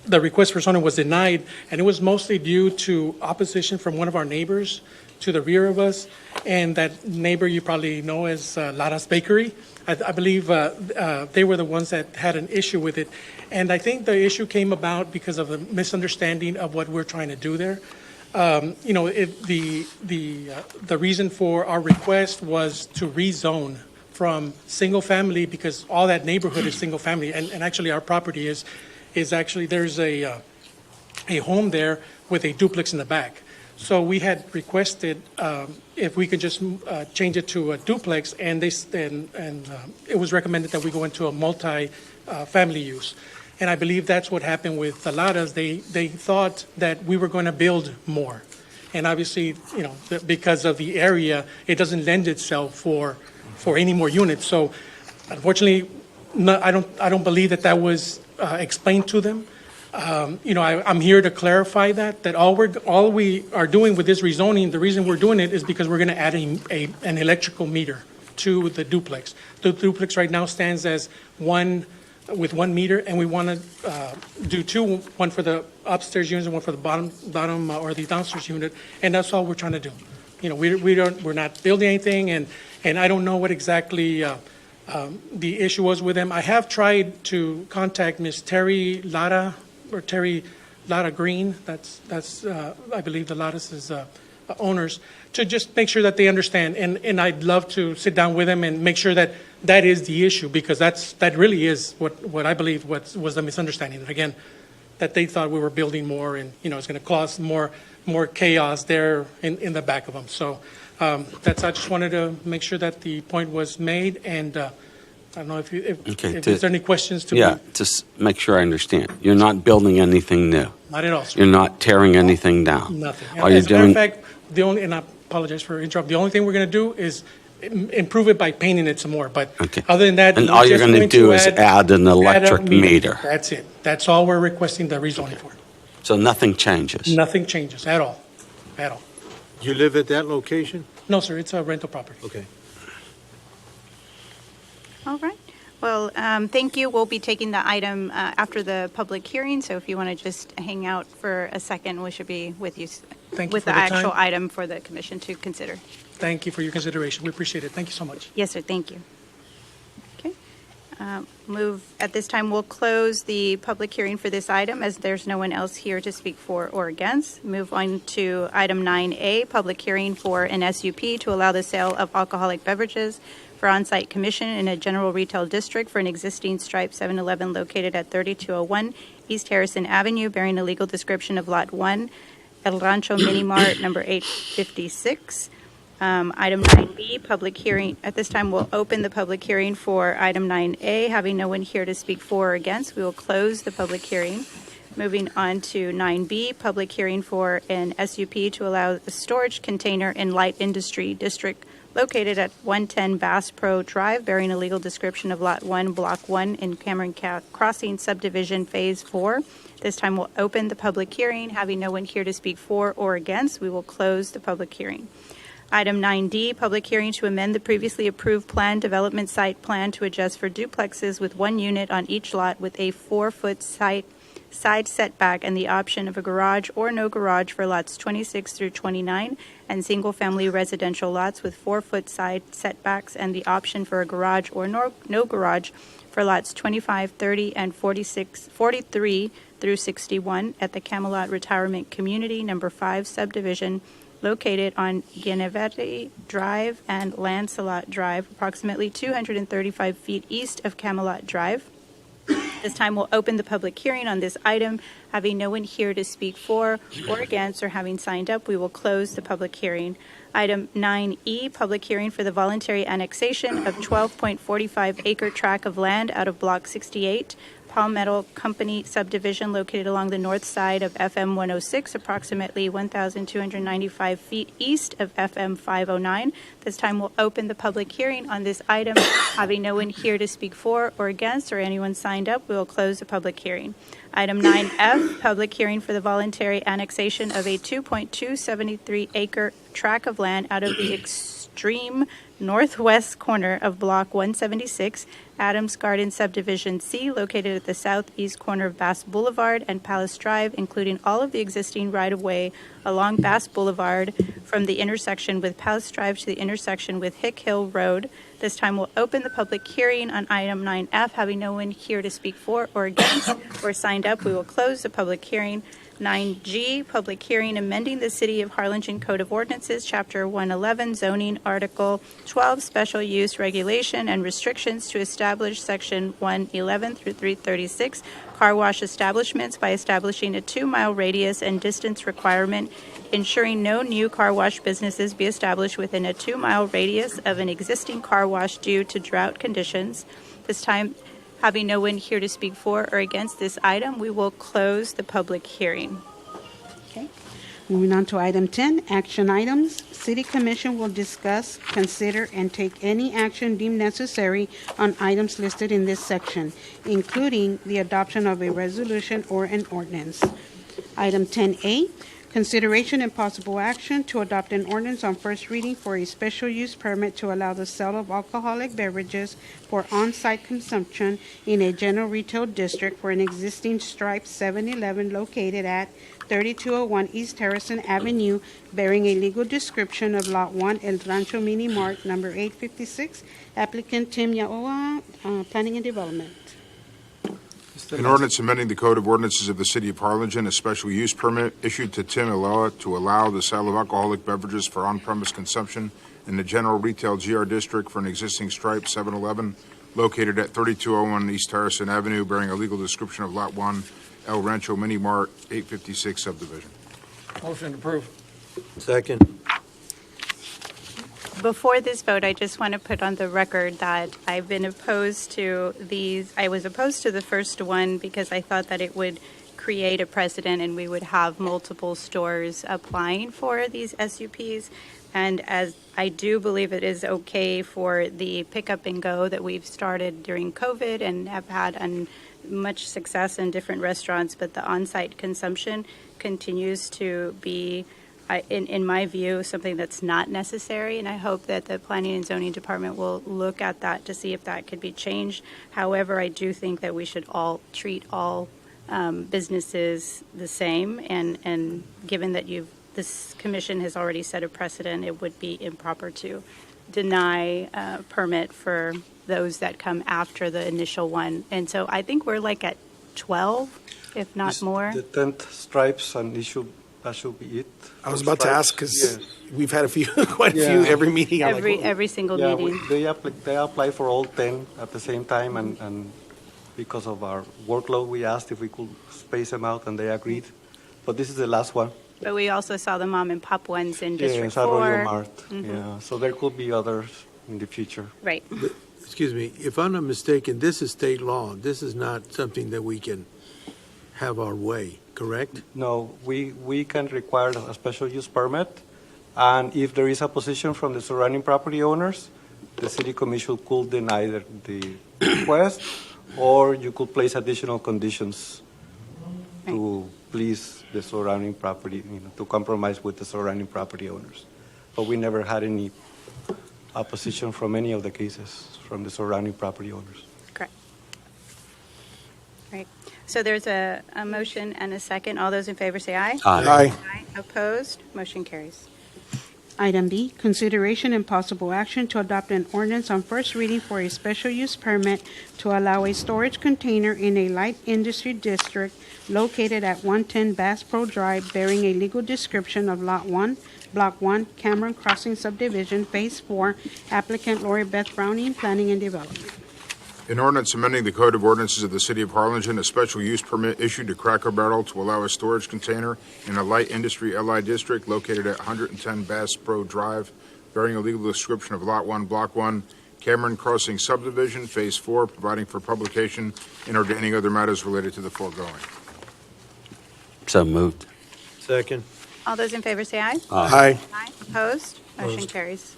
T: request for zoning was denied, and it was mostly due to opposition from one of our neighbors to the rear of us. And that neighbor you probably know as Lara's Bakery. I believe they were the ones that had an issue with it. And I think the issue came about because of a misunderstanding of what we're trying to do there. The reason for our request was to rezone from single family, because all that neighborhood is single family, and actually our property is actually, there's a home there with a duplex in the back. So we had requested if we could just change it to a duplex, and it was recommended that we go into a multi-family use. And I believe that's what happened with the Laras. They thought that we were going to build more. And obviously, because of the area, it doesn't lend itself for any more units. So unfortunately, I don't believe that was explained to them. I'm here to clarify that all we are doing with this rezoning, the reason we're doing it is because we're going to add an electrical meter to the duplex. The duplex right now stands as one with 1 meter, and we want to do two, one for the upstairs unit and one for the bottom or the downstairs unit, and that's all we're trying to do. We're not building anything, and I don't know what exactly the issue was with them. I have tried to contact Miss Terry Lara or Terry Lara Green. That's I believe the Lara's owners, to just make sure that they understand, and I'd love to sit down with them and make sure that is the issue, because that really is what I believe was the misunderstanding. And again, that they thought we were building more, and it's going to cause more chaos there in the back of them. So I just wanted to make sure that the point was made, and I don't know if there's any questions to me.
S: Yeah, just make sure I understand. You're not building anything new.
T: Not at all, sir.
S: You're not tearing anything down.
T: Nothing.
S: Are you
T: As a matter
S: doing?
T: of fact, and I apologize for interrupting, the only thing we're going to do is improve it by painting it some more. But other than that,
S: And
T: we're
S: all you're
T: just
S: going to do is add an
T: add a
S: electric meter.
T: That's it. That's all we're requesting the rezoning for.
S: So nothing changes.
T: Nothing changes at all. At all.
J: You live at that location?
T: No, sir. It's a rental property.
J: Okay.
C: All right. Well, thank you. We'll be taking the item after the public hearing, so if you want to just hang out for a second, we should be with you
T: Thank you
C: with
T: for
C: the
T: the
C: actual
T: time.
C: item for the commission to consider.
T: Thank you for your consideration. We appreciate it. Thank you so much.
C: Yes, sir. Thank you. Okay. At this time, we'll close the public hearing for this item, as there's no one else here to speak for or against. Move on to item 9A, public hearing for an SUP to allow the sale of alcoholic beverages for on-site commission in a general retail district for an existing Stripe 7-Eleven located at 3201 East Harrison Avenue, bearing a legal description of Lot 1, El Rancho Mini Mart, number 856. Item 9B, public hearing. At this time, we'll open the public hearing for item 9A. Having no one here to speak for or against, we will close the public hearing. Moving on to 9B, public hearing for an SUP to allow a storage container in light industry district located at 110 Bass Pro Drive, bearing a legal description of Lot 1, Block 1 in Cameron Crossing Subdivision Phase 4. This time we'll open the public hearing. Having no one here to speak for or against, we will close the public hearing. Item 9D, public hearing to amend the previously approved plan development site plan to adjust for duplexes with 1 unit on each lot with a 4-foot side setback and the option of a garage or no garage for lots 26 through 29 and single-family residential lots with 4-foot side setbacks and the option for a garage or no garage for lots 25, 30, and 43 through 61 at the Camelot Retirement Community Number 5 subdivision located on Guinevere Drive and Lancelot Drive, approximately 235 feet east of Camelot Drive. This time we'll open the public hearing on this item. Having no one here to speak for or against or having signed up, we will close the public hearing. Item 9E, public hearing for the voluntary annexation of 12.45 acre tract of land out of Block 68, Palmetto Company subdivision located along the north side of FM 106, approximately 1,295 feet east of FM 509. This time we'll open the public hearing on this item. Having no one here to speak for or against or anyone signed up, we will close the public hearing. Item 9F, public hearing for the voluntary annexation of a 2.273 acre tract of land out of the extreme northwest corner of Block 176, Adams Garden Subdivision C, located at the southeast corner of Bass Boulevard and Palace Drive, including all of the existing right-of-way along Bass Boulevard from the intersection with Palace Drive to the intersection with Hick Hill Road. This time we'll open the public hearing on item 9F. Having no one here to speak for or against or signed up, we will close the public hearing. 9G, public hearing amending the City of Harlingen Code of Ordinances, Chapter 111, zoning, Article 12, special use regulation and restrictions to establish Section 111 through 336, car wash establishments by establishing a 2-mile radius and distance requirement, ensuring no new car wash businesses be established within a 2-mile radius of an existing car wash due to drought conditions. This time, having no one here to speak for or against this item, we will close the public hearing.
G: Okay. Moving on to item 10, action items. City Commission will discuss, consider, and take any action deemed necessary on items listed in this section, including the adoption of a resolution or an ordinance. Item 10A, consideration and possible action to adopt an ordinance on first reading for a special use permit to allow the sale of alcoholic beverages for on-site consumption in a general retail district for an existing striped 7-Eleven located at 3201 East Harrison Avenue, bearing a legal description of Lot 1, El Rancho Mini Mart, number 856, applicant Tim Yaoa, Planning and Development.
E: An ordinance amending the Code of Ordinances of the City of Harlingen, a special use permit issued to Tim Yaoa to allow the sale of alcoholic beverages for on-premise consumption in the general retail GR district for an existing striped 7-Eleven located at 3201 East Harrison Avenue, bearing a legal description of Lot 1, El Rancho Mini Mart, 856 subdivision.
A: Motion approved.
J: Second.
C: Before this vote, I just want to put on the record that I've been opposed to these. I was opposed to the first one because I thought that it would create a precedent and we would have multiple stores applying for these SUPs. And as I do believe it is okay for the pickup and go that we've started during COVID and have had much success in different restaurants, but the on-site consumption continues to be, in my view, something that's not necessary, and I hope that the Planning and Zoning Department will look at that to see if that could be changed. However, I do think that we should all treat all businesses the same, and given that this commission has already set a precedent, it would be improper to deny a permit for those that come after the initial one. And so I think we're like at 12, if not more.
U: The 10th stripes, and that should be it.
D: I was about to ask because we've had quite a few every meeting.
C: Every single meeting.
U: They apply for all 10 at the same time, and because of our workload, we asked if we could space them out, and they agreed. But this is the last one.
C: But we also saw the mom and pop ones in District 4.
U: Arroyo Mart.
C: Mhm.
U: Yeah, so there could be others in the future.
C: Right.
J: Excuse me, if I'm not mistaken, this is state law. This is not something that we can have our way, correct?
U: No, we can require a special use permit, and if there is opposition from the surrounding property owners, the city commission could deny the request, or you could place additional conditions to please the surrounding property, to compromise with the surrounding property owners. But we never had any opposition from any of the cases from the surrounding property owners.
C: Correct. Right. So there's a motion and a second. All those in favor say aye.
D: Aye.
C: Aye. Opposed? Motion carries.
G: Item B, consideration and possible action to adopt an ordinance on first reading for a special use permit to allow a storage container in a light industry district located at 110 Bass Pro Drive, bearing a legal description of Lot 1, Block 1, Cameron Crossing Subdivision, Phase 4, applicant Lori Beth Browning, Planning and Development.
E: An ordinance amending the Code of Ordinances of the City of Harlingen, a special use permit issued to Cracker Barrel to allow a storage container in a light industry LI district located at 110 Bass Pro Drive, bearing a legal description of Lot 1, Block 1, Cameron Crossing Subdivision, Phase 4, providing for publication and ordaining other matters related to the foregoing.
S: So moved.
J: Second.
C: All those in favor say aye.
D: Aye.
C: Aye. Opposed? Motion
J: Opposed.
C: carries.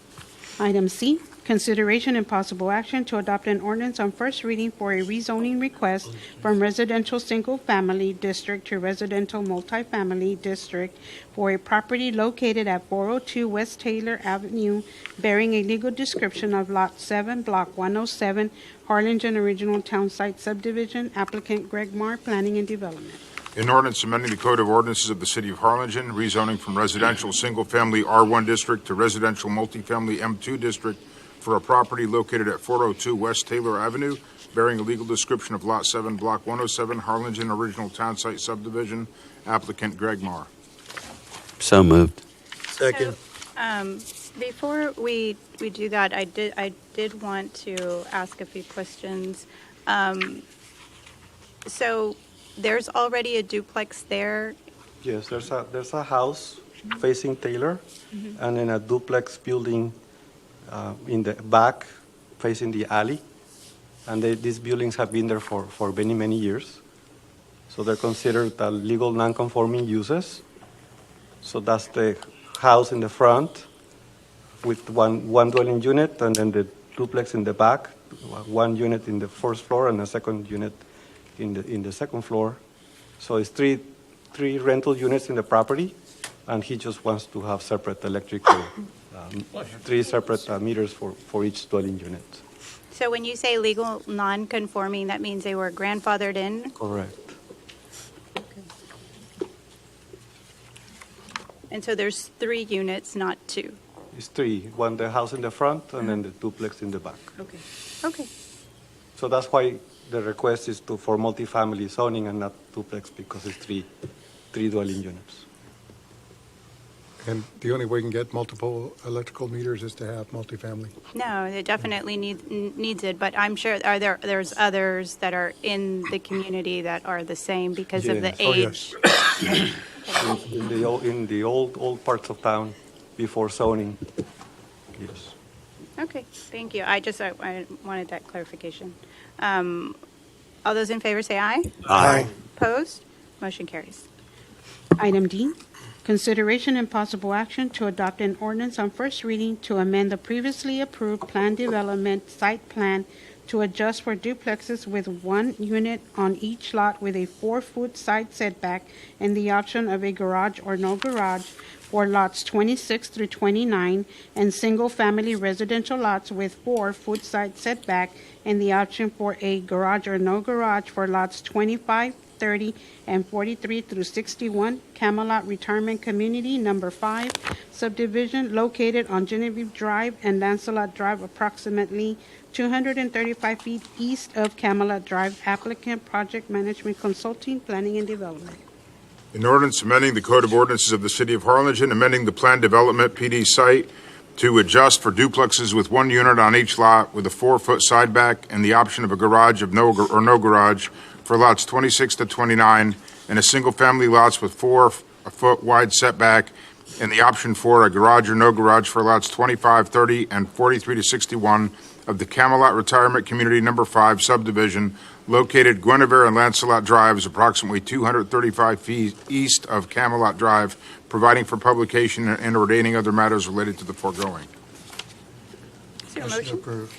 G: Item C, consideration and possible action to adopt an ordinance on first reading for a rezoning request from residential single-family district to residential multifamily district for a property located at 402 West Taylor Avenue, bearing a legal description of Lot 7, Block 107, Harlingen Original Town Site Subdivision. Applicant Greg Marr, Planning and Development.
E: An ordinance amending the Code of Ordinances of the City of Harlingen, rezoning from residential single-family R1 district to residential multifamily M2 district for a property located at 402 West Taylor Avenue, bearing a legal description of Lot 7, Block 107, Harlingen Original Town Site Subdivision. Applicant Greg Marr.
S: So moved.
J: Second.
C: Before we do that, I did want to ask a few questions. So there's already a duplex there.
U: Yes, there's a house facing Taylor, and then a duplex building in the back facing the alley. And these buildings have been there for many, many years. So they're considered legal non-conforming uses. So that's the house in the front with one dwelling unit, and then the duplex in the back, one unit in the first floor and a second unit in the second floor. So it's three rental units in the property, and he just wants to have separate electrical, three separate meters for each dwelling unit.
C: So when you say legal non-conforming, that means they were grandfathered in?
U: Correct.
C: And so there's 3 units, not 2?
U: It's 3, one the house in the front and then the duplex in the back.
C: Okay. Okay.
U: So that's why the request is for multifamily zoning and not duplex, because it's three dwelling units.
H: And the only way you can get multiple electrical meters is to have multifamily.
C: No, it definitely needs it, but I'm sure there's others that are in the community that are the same because of the age.
U: In the old parts of town before zoning, yes.
C: Okay, thank you. I wanted that clarification. All those in favor say aye.
S: Aye.
C: Opposed? Motion carries.
G: Item D, consideration and possible action to adopt an ordinance on first reading to amend the previously approved plan development site plan to adjust for duplexes with 1 unit on each lot with a 4-foot side setback and the option of a garage or no garage for lots 26 through 29 and single-family residential lots with 4-foot side setback and the option for a garage or no garage for lots 25, 30, and 43 through 61, Camelot Retirement Community Number 5 subdivision located on Genevieve Drive and Lancelot Drive, approximately 235 feet east of Camelot Drive. Applicant Project Management Consulting, Planning and Development.
E: An ordinance amending the Code of Ordinances of the City of Harlingen, amending the Plan Development PD site to adjust for duplexes with 1 unit on each lot with a 4-foot side back and the option of a garage of no garage for lots 26 to 29 and a single-family lots with 4-foot wide setback and the option for a garage or no garage for lots 25, 30, and 43 to 61 of the Camelot Retirement Community Number 5 subdivision located Guinevere and Lancelot Drives, approximately 235 feet east of Camelot Drive, providing for publication and ordaining other matters related to the foregoing.
C: Is there a motion?
J: Approved.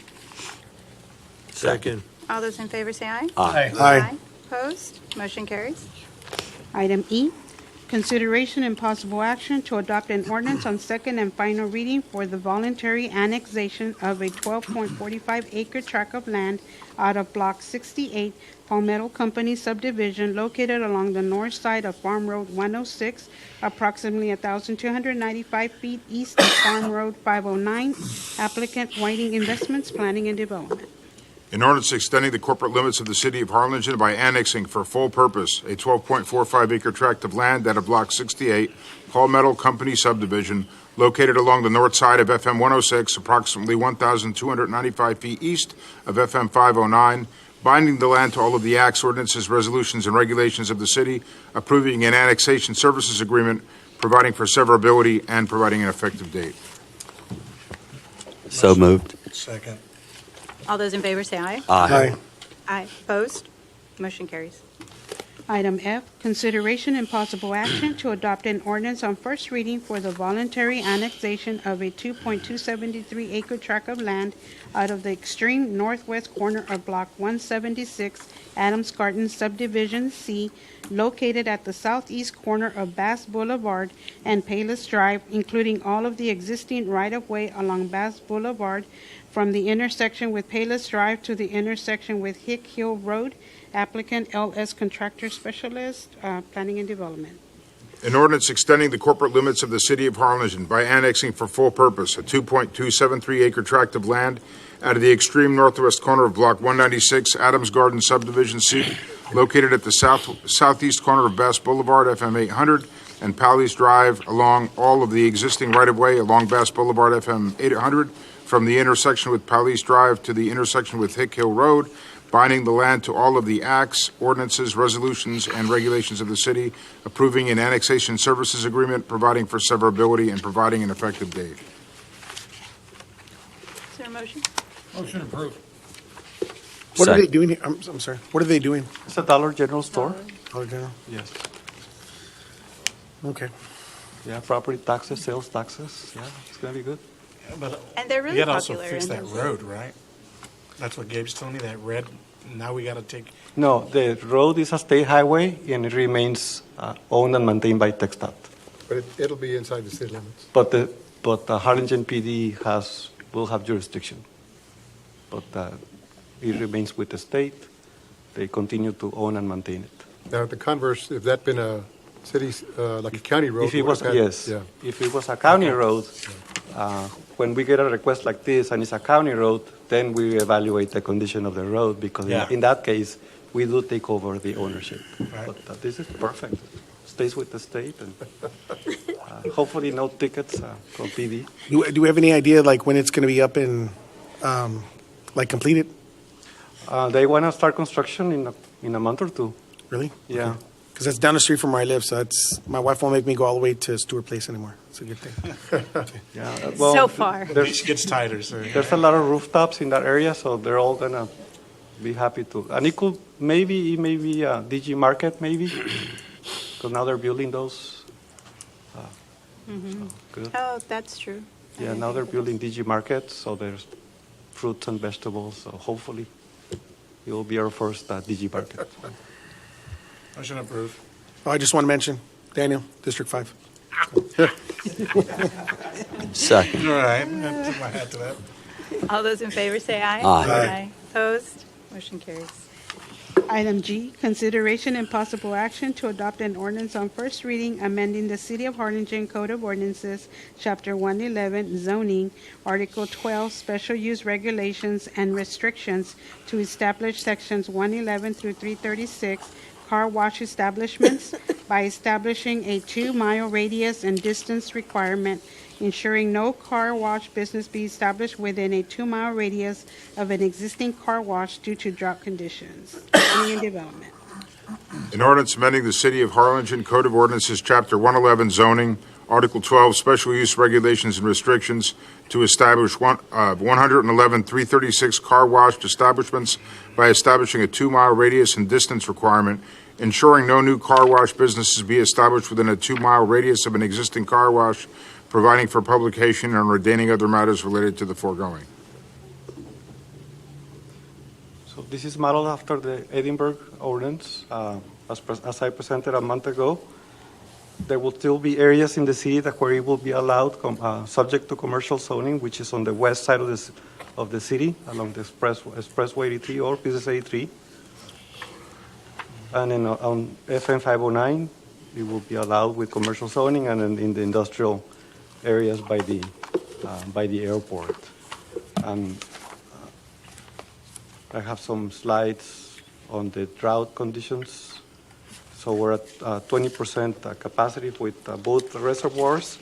J: Second.
C: All those in favor say aye.
S: Aye.
H: Aye.
C: Opposed? Motion carries.
G: Item E, consideration and possible action to adopt an ordinance on second and final reading for the voluntary annexation of a 12.45-acre tract of land out of Block 68, Palmetto Company subdivision located along the north side of Farm Road 106, approximately 1,295 feet east of Farm Road 509. Applicant Whiting Investments, Planning and Development.
E: An ordinance extending the corporate limits of the City of Harlingen by annexing for full purpose a 12.45-acre tract of land out of Block 68, Palmetto Company subdivision, located along the north side of FM 106, approximately 1,295 feet east of FM 509, binding the land to all of the acts, ordinances, resolutions, and regulations of the city, approving an annexation services agreement, providing for severability, and providing an effective date.
S: So moved.
J: Second.
C: All those in favor say aye.
S: Aye.
C: Aye. Opposed? Motion carries.
G: Item F, Consideration and possible action to adopt an ordinance on first reading for the voluntary annexation of a 2.273 acre tract of land out of the extreme northwest corner of Block 176, Adams Garden Subdivision C, located at the southeast corner of Bass Boulevard and Payless Drive, including all of the existing right-of-way along Bass Boulevard from the intersection with Payless Drive to the intersection with Hick Hill Road. Applicant LS Contractor Specialist, Planning and Development.
E: An ordinance extending the corporate limits of the city of Harlingen by annexing for full purpose a 2.273 acre tract of land out of the extreme northwest corner of Block 196, Adams Garden Subdivision C, located at the southeast corner of Bass Boulevard, FM 800, and Pally Drive, along all of the existing right-of-way along Bass Boulevard, FM 800, from the intersection with Pally Drive to the intersection with Hick Hill Road, binding the land to all of the acts, ordinances, resolutions, and regulations of the city, approving an annexation services agreement, providing for severability, and providing an effective date.
C: Is there a motion?
A: Motion approved.
D: What are they doing here? I'm sorry. What are they doing?
U: It's a Dollar General store.
D: Dollar General?
U: Yes.
D: Okay.
U: Yeah, property taxes, sales taxes. Yeah, it's going to be good.
I: Yeah, but
C: And they're really
I: we gotta also
C: popular
I: fix
C: in
I: that
C: those-
I: road, right? That's what Gabe's telling me, that red, now we gotta take,
U: No, the road is a state highway and it remains owned and maintained by TxDOT.
H: But it'll be inside the city limits.
U: But the Harlingen PD will have jurisdiction. But it remains with the state. They continue to own and maintain it.
H: Now, the converse, if that been a city, like a county road.
U: If it was, yes.
H: Yeah.
U: If it was a county road, when we get a request like this and it's a county road, then we evaluate the condition of the road because
I: Yeah.
U: in that case, we do take over the ownership.
I: Right.
U: But this is perfect. Stays with the state and hopefully no tickets from PD.
D: Do we have any idea like when it's going to be up and like completed?
U: They want to start construction in a month or two.
D: Really?
U: Yeah.
D: Because that's down the street from where I live, so my wife won't make me go all the way to Stewart Place anymore. It's a good thing.
U: Yeah.
C: So far.
I: it gets tighter, so. yeah.
U: There's a lot of rooftops in that area, so they're all gonna be happy to. And it could maybe DG Market maybe, because now they're building those.
C: Mhm.
U: Good.
C: Oh, that's true.
U: Yeah, now they're building DG Market, so there's fruits and vegetables. So hopefully, it will be our first DG Market.
I: Motion approved.
D: Oh, I just want to mention, Daniel, District 5.
S: Second.
I: All right, I put my hat to that.
C: All those in favor say aye.
S: Aye.
C: Opposed? Motion carries.
G: Item G, consideration and possible action to adopt an ordinance on first reading amending the City of Harlingen Code of Ordinances, Chapter 111, zoning, Article 12, special use regulations and restrictions to establish sections 111 through 336, car wash establishments, by establishing a 2-mile radius and distance requirement, ensuring no car wash business be established within a 2-mile radius of an existing car wash due to drought conditions. Planning and Development.
E: An ordinance amending the City of Harlingen Code of Ordinances, Chapter 111 zoning, Article 12 special use regulations and restrictions to establish 111 336 car wash establishments by establishing a 2-mile radius and distance requirement, ensuring no new car wash businesses be established within a 2-mile radius of an existing car wash, providing for publication and ordaining other matters related to the foregoing.
U: So this is modeled after the Edinburgh ordinance, as I presented a month ago. There will still be areas in the city where it will be allowed, subject to commercial zoning, which is on the west side of the city, along the Expressway 83 or Business 83. And then on FM 509, it will be allowed with commercial zoning, and then in the industrial areas by the airport. And I have some slides on the drought conditions. So we're at 20% capacity with both reservoirs.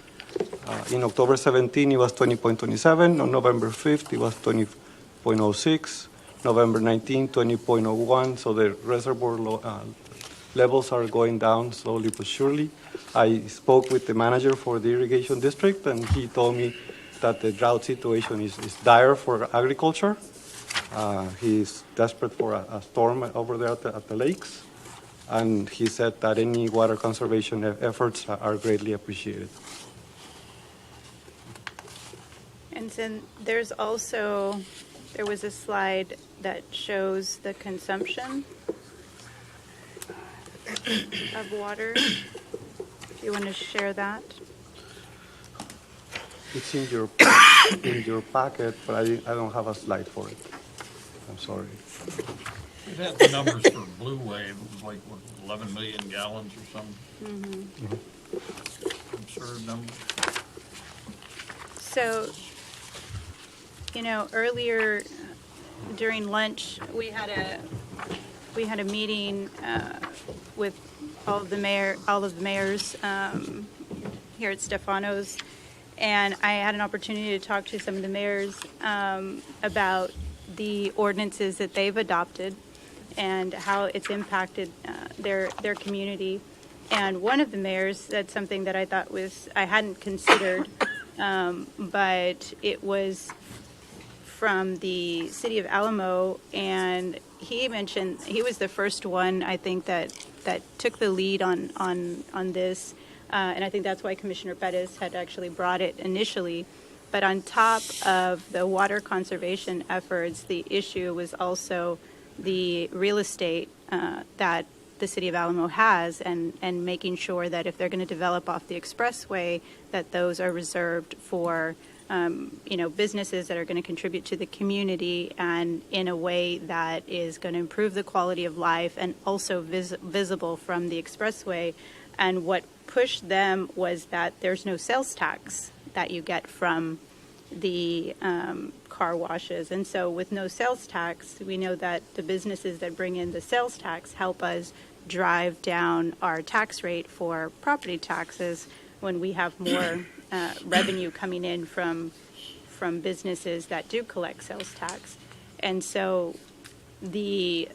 U: In October 17, it was 20.27. On November 5th, it was 20.06. November 19, 20.01. So the reservoir levels are going down slowly but surely. I spoke with the manager for the irrigation district, and he told me that the drought situation is dire for agriculture. He's desperate for a storm over there at the lakes. and he said that any water conservation efforts are greatly appreciated.
C: And then there was a slide that shows the consumption of water. If you want to share that.
U: It's in your packet, but I don't have a slide for it. I'm sorry.
A: It had the numbers for Blue Wave. It was like, what, 11 million gallons or something? Absurd number.
C: So, earlier during lunch, we had a meeting with all of the mayors here at Stefano's, and I had an opportunity to talk to some of the mayors about the ordinances that they've adopted and how it's impacted their community. And one of the mayors said something that I thought I hadn't considered, but it was from the city of Alamo, and he mentioned he was the first one, I think, that took the lead on this, and I think that's why Commissioner Pettis had actually brought it initially. But on top of the water conservation efforts, the issue was also the real estate that the city of Alamo has, and making sure that if they're going to develop off the expressway, that those are reserved for businesses that are going to contribute to the community, and in a way that is going to improve the quality of life and also visible from the expressway. And what pushed them was that there's no sales tax that you get from the car washes. And so with no sales tax, we know that the businesses that bring in the sales tax help us drive down our tax rate for property taxes when we have more revenue coming in from businesses that do collect sales tax. And so the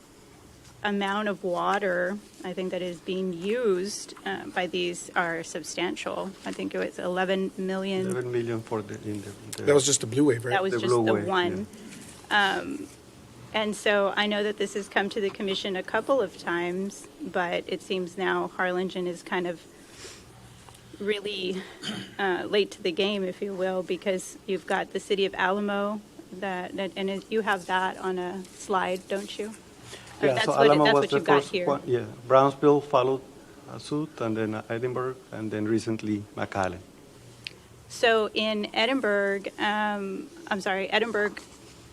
C: amount of water, I think, that is being used by these are substantial. I think it was 11 million.
U: 11 million for the.
D: That was just the Blue Wave, right?
C: That was
U: The
C: just
U: Blue
C: the
U: Wave,
C: one. And so I know that this has come to the commission a couple of times, but it seems now Harlingen is kind of really late to the game, if you will, because you've got the city of Alamo, and you have that on a slide, don't you? Or
U: Yeah,
C: that's
U: so
C: what
U: Alamo was
C: that's what
U: the
C: you've got
U: first
C: here.
U: one. Yeah, Brownsville followed suit, and then Edinburgh, and then recently McAllen.
C: So in Edinburgh, Edinburgh,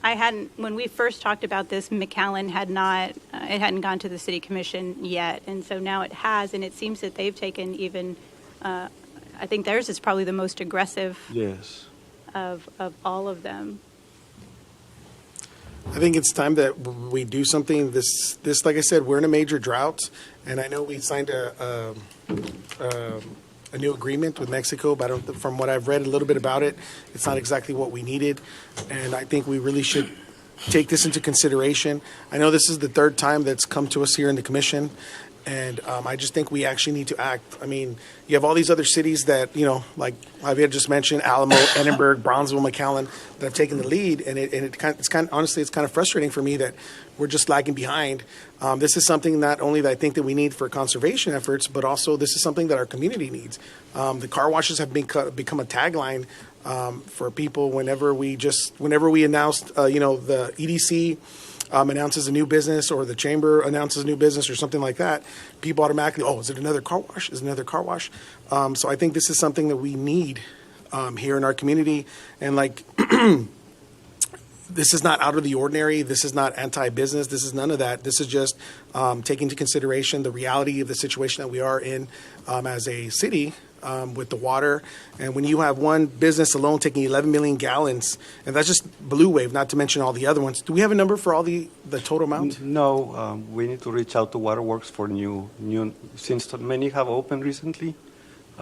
C: when we first talked about this, McAllen it hadn't gone to the city commission yet. And so now it has, and it seems that they've taken even, I think theirs is probably the most aggressive
U: Yes.
C: of all of them.
D: I think it's time that we do something. This, like I said, we're in a major drought, and I know we signed a new agreement with Mexico, but from what I've read a little bit about it, it's not exactly what we needed, and I think we really should take this into consideration. I know this is the third time that's come to us here in the commission, and I just think we actually need to act. I mean, you have all these other cities that, like Javier just mentioned, Alamo, Edinburgh, Brownsville, McAllen, that have taken the lead, and it's kind of frustrating for me that we're just lagging behind. This is something not only that I think that we need for conservation efforts, but also this is something that our community needs. The car washes have become a tagline for people whenever we announced, the EDC announces a new business, or the chamber announces a new business, or something like that, people automatically, is it another car wash? Is it another car wash? So I think this is something that we need here in our community. And this is not out of the ordinary. This is not anti-business. This is none of that. This is just taking into consideration the reality of the situation that we are in as a city with the water. And when you have one business alone taking 11 million gallons, and that's just Blue Wave, not to mention all the other ones. Do we have a number for all the total amount?
U: No, we need to reach out to Waterworks for new since many have opened recently.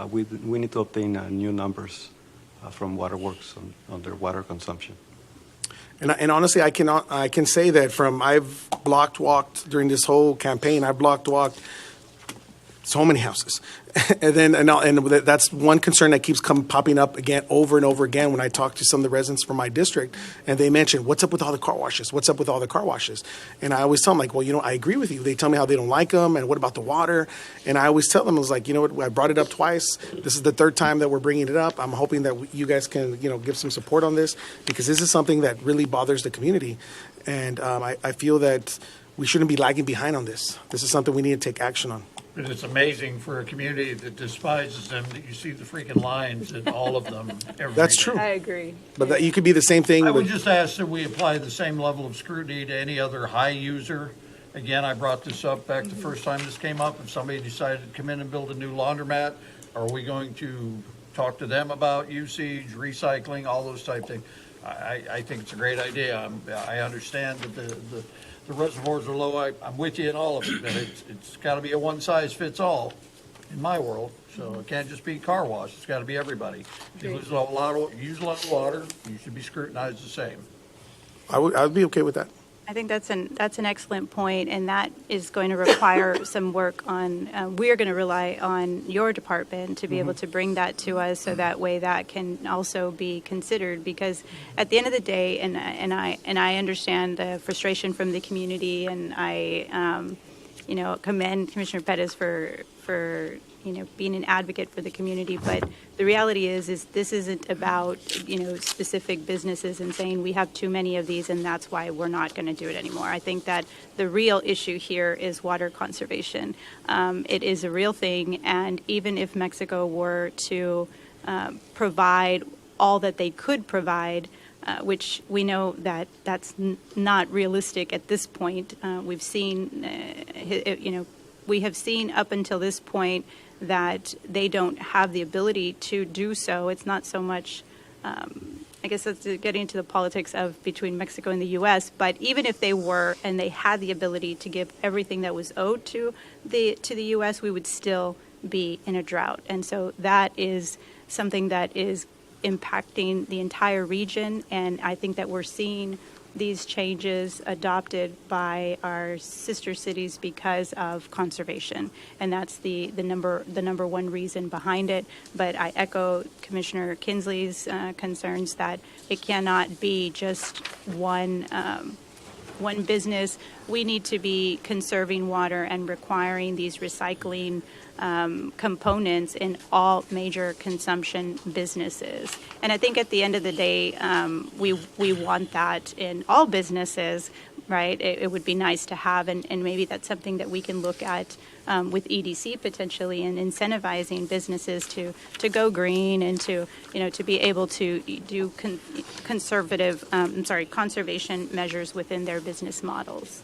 U: We need to obtain new numbers from Waterworks on their water consumption.
D: And honestly, I can say that I've walked during this whole campaign. I've walked So many houses. and that's one concern that keeps popping up again over and over again when I talk to some of the residents from my district, and they mention, what's up with all the car washes? What's up with all the car washes? And I always tell them, like, well, I agree with you. They tell me how they don't like them, and what about the water? And I always tell them, I was like, you know what, I brought it up twice. This is the third time that we're bringing it up. I'm hoping that you guys can, give some support on this, because this is something that really bothers the community. And I feel that we shouldn't be lagging behind on this. This is something we need to take action on.
A: And it's amazing for a community that despises them that you see the freaking lines in all of them every
D: That's
A: day.
D: true.
Q: I agree.
D: But you could be the same thing.
A: I would just ask that we apply the same level of scrutiny to any other high user. Again, I brought this up back the first time this came up. If somebody decided to come in and build a new laundromat, are we going to talk to them about usage, recycling, all those type things? I think it's a great idea. I understand that the reservoirs are low. I'm with you in all of it, but it's got to be a one-size-fits-all in my world. So it can't just be car wash. It's got to be everybody. If you use a lot of water, you should be scrutinized the same.
D: I would be okay with that.
C: I think that's an excellent point, and that is going to require some work on, we are going to rely on your department to be able to bring that to us, so that way that can also be considered, because at the end of the day, and I understand the frustration from the community, and I commend Commissioner Pettis for being an advocate for the community, but the reality is this isn't about, specific businesses and saying we have too many of these and that's why we're not going to do it anymore. I think that the real issue here is water conservation. It is a real thing, and even if Mexico were to provide all that they could provide, which we know that that's not realistic at this point. We've seen, we have seen up until this point that they don't have the ability to do so. It's not so much, I guess that's getting into the politics of between Mexico and the U.S., but even if they were and they had the ability to give everything that was owed to the U.S., we would still be in a drought. And so that is something that is impacting the entire region, and I think that we're seeing these changes adopted by our sister cities because of conservation, and that's the number one reason behind it. But I echo Commissioner Kinsley's concerns that it cannot be just one business. We need to be conserving water and requiring these recycling components in all major consumption businesses. And I think at the end of the day, we want that in all businesses, right? It would be nice to have, and maybe that's something that we can look at with EDC potentially, and incentivizing businesses to go green and to be able to do conservation measures within their business models.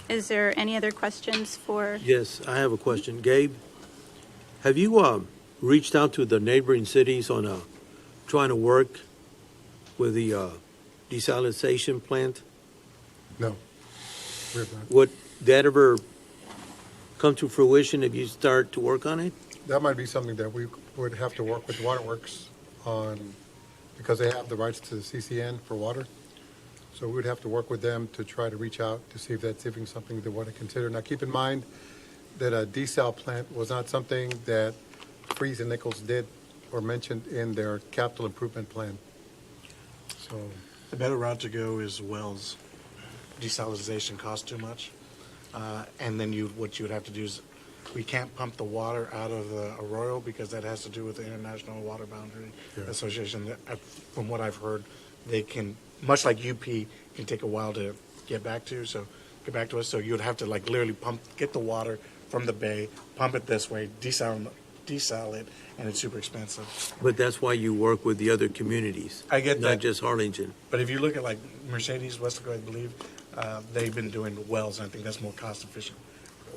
C: Is there any other questions for?
J: Yes, I have a question. Gabe, have you reached out to the neighboring cities on trying to work with the desalination plant?
H: No. We have not.
J: Would that ever come to fruition if you start to work on it?
H: That might be something that we would have to work with Waterworks on, because they have the rights to the CCN for water. So we would have to work with them to try to reach out to see if that's even something they want to consider. Now, keep in mind that a desal plant was not something that Freeze and Nichols did or mentioned in their capital improvement plan. So
I: The better route to go is wells. Desalination costs too much. And then what you would have to do is, we can't pump the water out of the Arroyo because that has to do with the International Water Boundary Association. From what I've heard, they can, much like UP, can take a while to get back to us. So you would have to literally get the water from the bay, pump it this way, desal it, and it's super expensive.
J: But that's why you work with the other communities.
I: I get that.
J: Not just Harlingen.
I: But if you look at Mercedes, Westaco, I believe, they've been doing wells, and I think that's more cost efficient.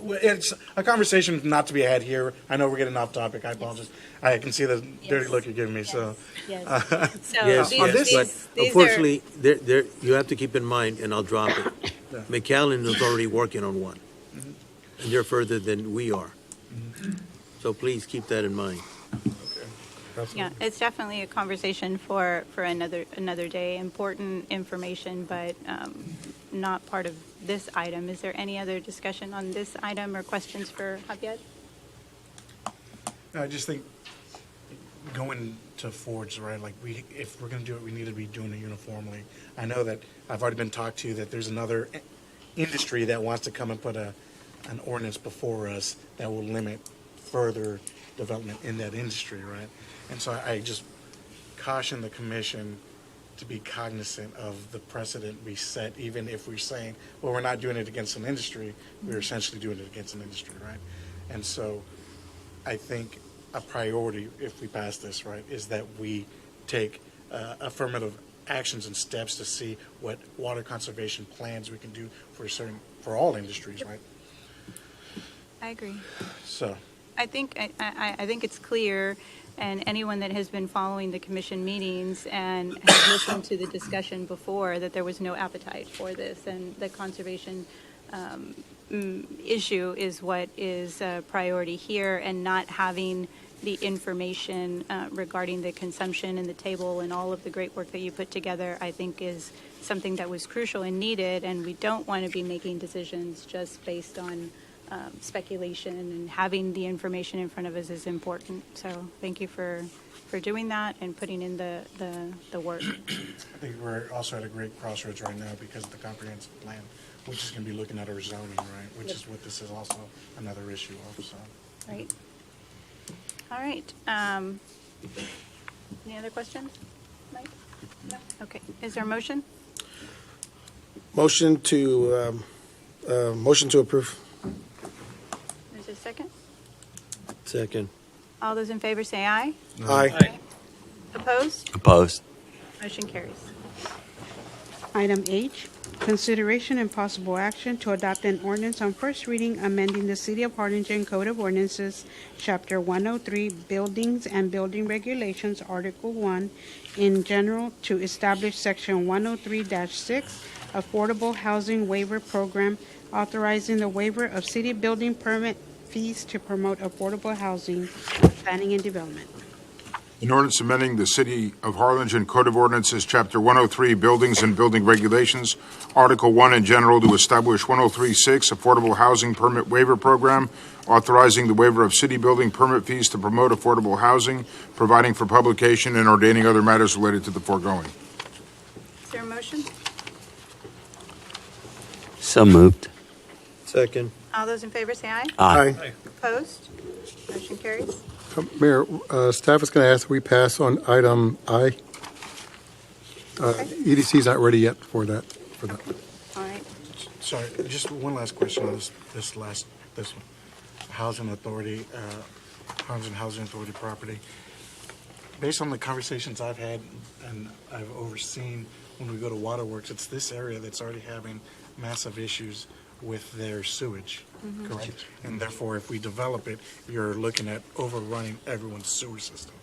I: It's a conversation not to be had here. I know we're getting off topic. I apologize. I can see the dirty look you're giving me. So,
J: Yes, but unfortunately, you have to keep in mind, and I'll drop it. McAllen is already working on one, and they're further than we are. So please keep that in mind.
C: Yeah, it's definitely a conversation for another day. Important information, but not part of this item. Is there any other discussion on this item or questions for Javier?
I: No, I just think going to Fords, right, like if we're going to do it, we need to be doing it uniformly. I know that I've already been talked to that there's another industry that wants to come and put an ordinance before us that will limit further development in that industry, right? And so I just caution the commission to be cognizant of the precedent we set, even if we're saying, well, we're not doing it against an industry, we're essentially doing it against an industry, right? And so I think a priority, if we pass this, right, is that we take affirmative actions and steps to see what water conservation plans we can do for all industries, right?
C: I agree.
I: So
C: I think it's clear, and anyone that has been following the commission meetings and has listened to the discussion before, that there was no appetite for this, and the conservation issue is what is a priority here, and not having the information regarding the consumption and the table and all of the great work that you put together, I think is something that was crucial and needed, and we don't want to be making decisions just based on speculation, and having the information in front of us is important. So thank you for doing that and putting in the work.
I: I think we're also at a great crossroads right now because of the comprehensive plan, which is going to be looking at our zoning, right, which is what this is also another issue of, so.
C: Right. All right. Any other questions, Mike? No? Okay. Is there a motion?
D: Motion to approve.
C: Is there a second?
J: Second.
C: All those in favor say aye.
D: Aye.
C: Opposed?
S: Opposed.
C: Motion carries.
G: Item H, consideration and possible action to adopt an ordinance on first reading amending the City of Harlingen Code of Ordinances, Chapter 103, Buildings and Building Regulations, Article 1, in general, to establish Section 103-6, Affordable Housing Waiver Program, authorizing the waiver of city building permit fees to promote affordable housing, planning and development.
E: An ordinance amending the City of Harlingen Code of Ordinances, Chapter 103, Buildings and Building Regulations, Article 1 in general, to establish 103-6 Affordable Housing Permit Waiver Program, authorizing the waiver of city building permit fees to promote affordable housing, providing for publication, and ordaining other matters related to the foregoing.
C: Is there a motion?
S: So moved.
J: Second.
C: All those in favor say aye.
D: Aye.
C: Opposed? Motion carries.
H: Mayor, staff is going to ask that we pass on item I. EDC is not ready yet for that.
C: All right.
I: Sorry, just one last question on this one. Housing Authority, Housing Authority property. Based on the conversations I've had and I've overseen when we go to Waterworks, it's this area that's already having massive issues with their sewage, correct? And therefore, if we develop it, you're looking at overrunning everyone's sewer system.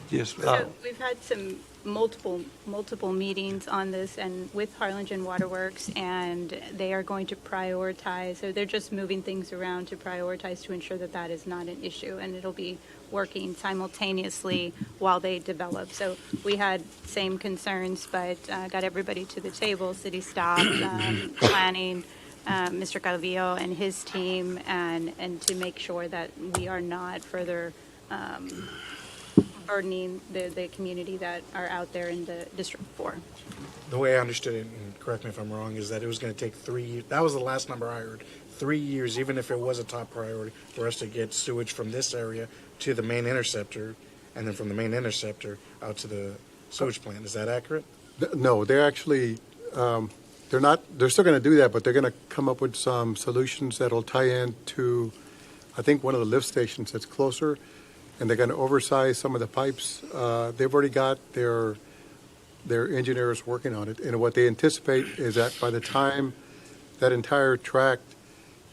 U: Yes.
C: So we've had some multiple meetings on this, and with Harlingen Waterworks, and they are going to prioritize, so they're just moving things around to prioritize to ensure that that is not an issue, and it'll be working simultaneously while they develop. So we had same concerns, but got everybody to the table, city staff, planning, Mr. Calvillo and his team, and to make sure that we are not further burdening the community that are out there in the District 4.
I: The way I understood it, and correct me if I'm wrong, is that it was going to take 3 years. That was the last number I heard. 3 years, even if it was a top priority, for us to get sewage from this area to the main interceptor, and then from the main interceptor out to the sewage plant. Is that accurate?
H: No, they're actually, they're still going to do that, but they're going to come up with some solutions that'll tie in to, I think, one of the lift stations that's closer, and they're going to oversize some of the pipes. They've already got their engineers working on it, and what they anticipate is that by the time that entire tract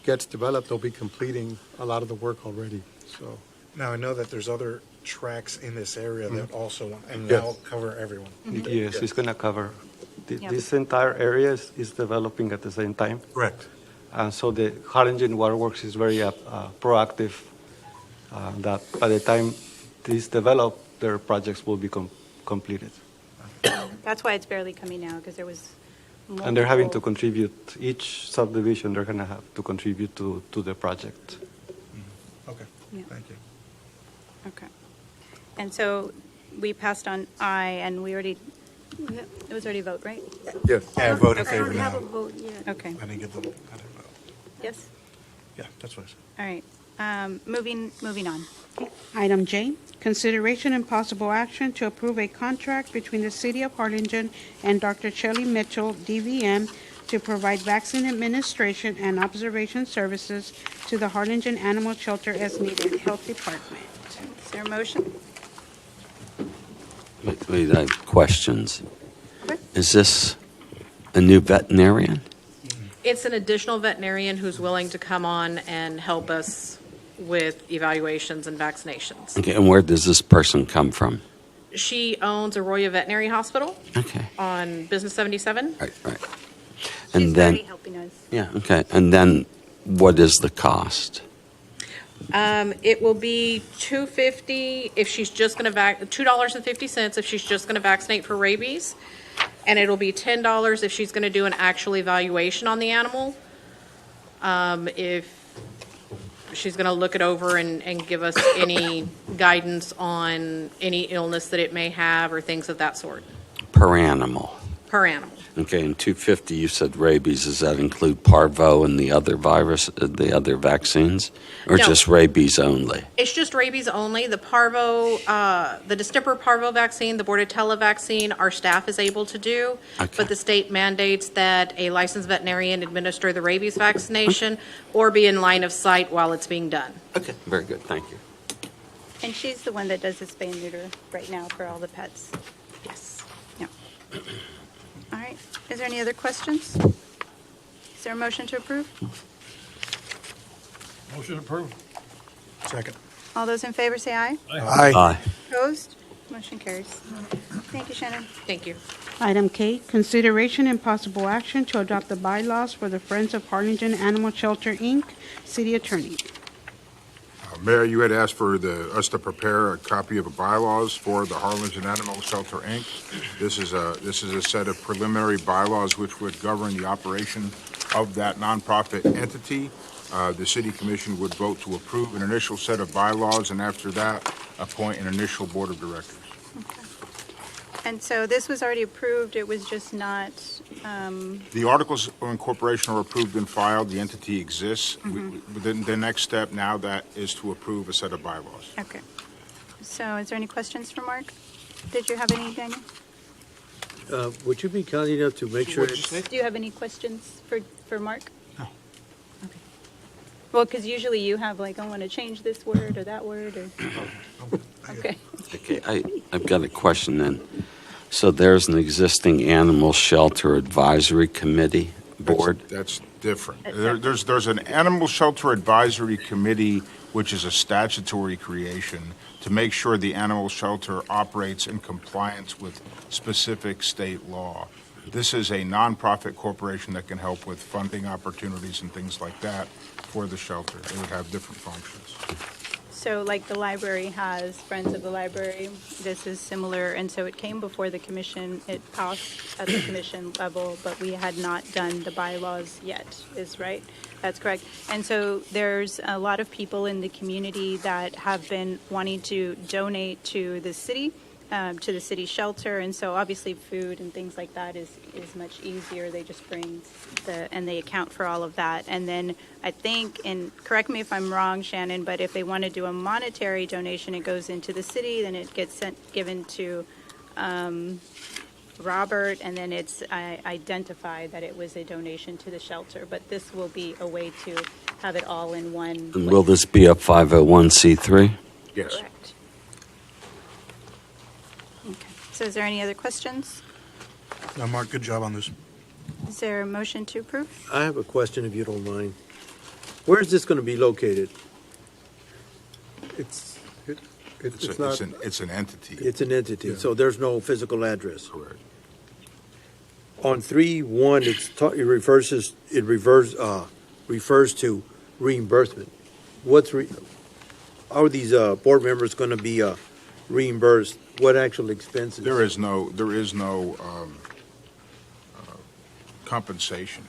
H: gets developed, they'll be completing a lot of the work already. So
I: Now, I know that there's other tracks in this area that also, and
H: Yes.
I: they'll cover everyone.
U: Yes, it's going to cover.
C: Yeah.
U: This entire area is developing at the same time.
I: Correct.
U: So the Harlingen Waterworks is very proactive that by the time this develop, their projects will be completed.
C: That's why it's barely coming now, because there was multiple.
U: And they're having to contribute, each subdivision, they're going to have to contribute to the project.
I: Okay,
C: Yeah.
I: thank you.
C: Okay. And so we passed on I, and we already, it was already a vote, right?
I: Yes. Yeah, I vote in
C: Okay.
I: favor
O: I don't have
I: now.
O: a vote yet.
C: Okay.
I: I didn't get the vote.
C: Yes?
I: Yeah, that's what I said.
C: All right. Moving on.
G: Item J, consideration and possible action to approve a contract between the City of Harlingen and Dr. Shelley Mitchell, DVM, to provide vaccine administration and observation services to the Harlingen Animal Shelter as needed Health Department.
C: Is there a motion?
S: Wait, I have questions. Is this a new veterinarian?
K: It's an additional veterinarian who's willing to come on and help us with evaluations and vaccinations.
S: Okay, and where does this person come from?
K: She owns Arroyo Veterinary Hospital
S: Okay,
K: on Business 77.
S: right.
C: She's
S: And then,
C: already helping us.
S: yeah, okay, and then what is the cost?
K: It will be $2.50 if she's just going to $2.50 if she's just going to vaccinate for rabies, and it'll be $10 if she's going to do an actual evaluation on the animal. If she's going to look it over and give us any guidance on any illness that it may have or things of that sort
S: Per animal.
K: per animal.
S: Okay, and 250, you said rabies. Does that include parvo and the other virus, the other vaccines? Or
K: No.
S: just rabies only?
K: It's just rabies only. The parvo, the distemper parvo vaccine, the Bordetella vaccine, our staff is able to do.
S: Okay.
K: But the state mandates that a licensed veterinarian administer the rabies vaccination or be in line of sight while it's being done.
S: Okay, very good, thank you.
C: And she's the one that does the spay and neuter right now for all the pets.
K: Yes.
C: Yeah. All right. Is there any other questions? Is there a motion to approve?
A: Motion approved.
I: Second.
C: All those in favor say aye.
S: Aye.
C: Opposed? Motion carries. Thank you, Shannon.
K: Thank you.
G: Item K, consideration and possible action to adopt the bylaws for the Friends of Harlingen Animal Shelter, Inc., City Attorney.
E: Mayor, you had asked for us to prepare a copy of the bylaws for the Harlingen Animal Shelter, Inc. This is a set of preliminary bylaws which would govern the operation of that nonprofit entity. The city commission would vote to approve an initial set of bylaws, and after that, appoint an initial board of directors.
C: And so this was already approved, it was just not,
E: The articles of incorporation are approved and filed. The entity exists. The next step now that is to approve a set of bylaws.
C: okay. So is there any questions for Mark? Did you have any, Daniel?
J: Would you be kind enough to make sure it's...
C: Do you have any questions for Mark? No. Okay. Well, because usually you have like, I want to change this word or that word or, okay.
S: Okay, I've got a question then. So there's an existing animal shelter advisory committee board?
E: That's different. There's an animal shelter advisory committee, which is a statutory creation to make sure the animal shelter operates in compliance with specific state law. This is a nonprofit corporation that can help with funding opportunities and things like that for the shelter. It would have different functions.
C: So like the library has Friends of the Library, this is similar, and so it came before the commission, it passed at the commission level, but we had not done the bylaws yet, is right? That's correct. And so there's a lot of people in the community that have been wanting to donate to the city shelter, and so obviously food and things like that is much easier. They just bring and they account for all of that. And then I think, and correct me if I'm wrong, Shannon, but if they want to do a monetary donation, it goes into the city, then it gets given to Robert, and then it's identified that it was a donation to the shelter. But this will be a way to have it all in one.
S: And will this be a 501c3?
E: Yes.
C: Correct. Okay. So is there any other questions?
I: No, Mark, good job on this.
C: Is there a motion to approve?
J: I have a question, if you don't mind. Where is this going to be located?
H: It's
E: an entity.
J: It's an entity,
H: Yeah.
J: so there's no physical address.
E: Correct.
J: On 3.1, it refers to reimbursement. Are these board members going to be reimbursed, what actual expenses?
E: There is no compensation.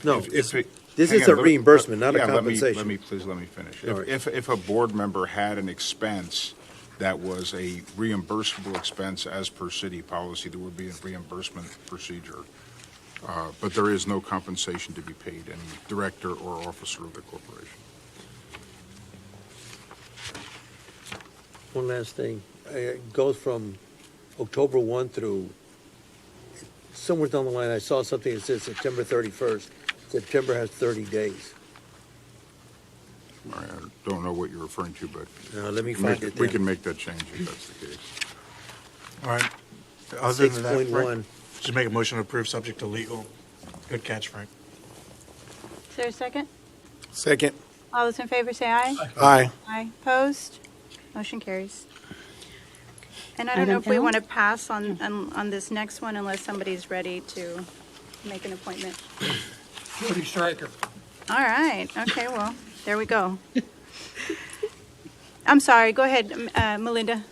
J: No,
E: If it-
J: this
E: hang
J: is
E: on,
J: a
E: let me-
J: reimbursement, not a
E: yeah,
J: compensation.
E: Let me finish.
J: All right.
E: If a board member had an expense that was a reimbursable expense as per city policy, there would be a reimbursement procedure. But there is no compensation to be paid any director or officer of the corporation.
J: One last thing. It goes from October 1 through, somewhere down the line, I saw something that says September 31st. September has 30 days.
E: I don't know what you're referring to, but
J: Let me find it
E: we
J: then.
E: can make that change if that's the case.
I: All right. Other than that,
J: 6.1.
I: just make a motion to approve subject to legal. Good catch, Frank.
C: Is there a second?
D: Second.
C: All those in favor say aye.
D: Aye.
C: Aye. Opposed? Motion carries. And I don't know
G: Item
C: if we
G: L?
C: want to pass on this next one unless somebody's ready to make an appointment.
A: Jody Stryker.
C: All right, okay, well, there we go. I'm sorry, go ahead, Melinda.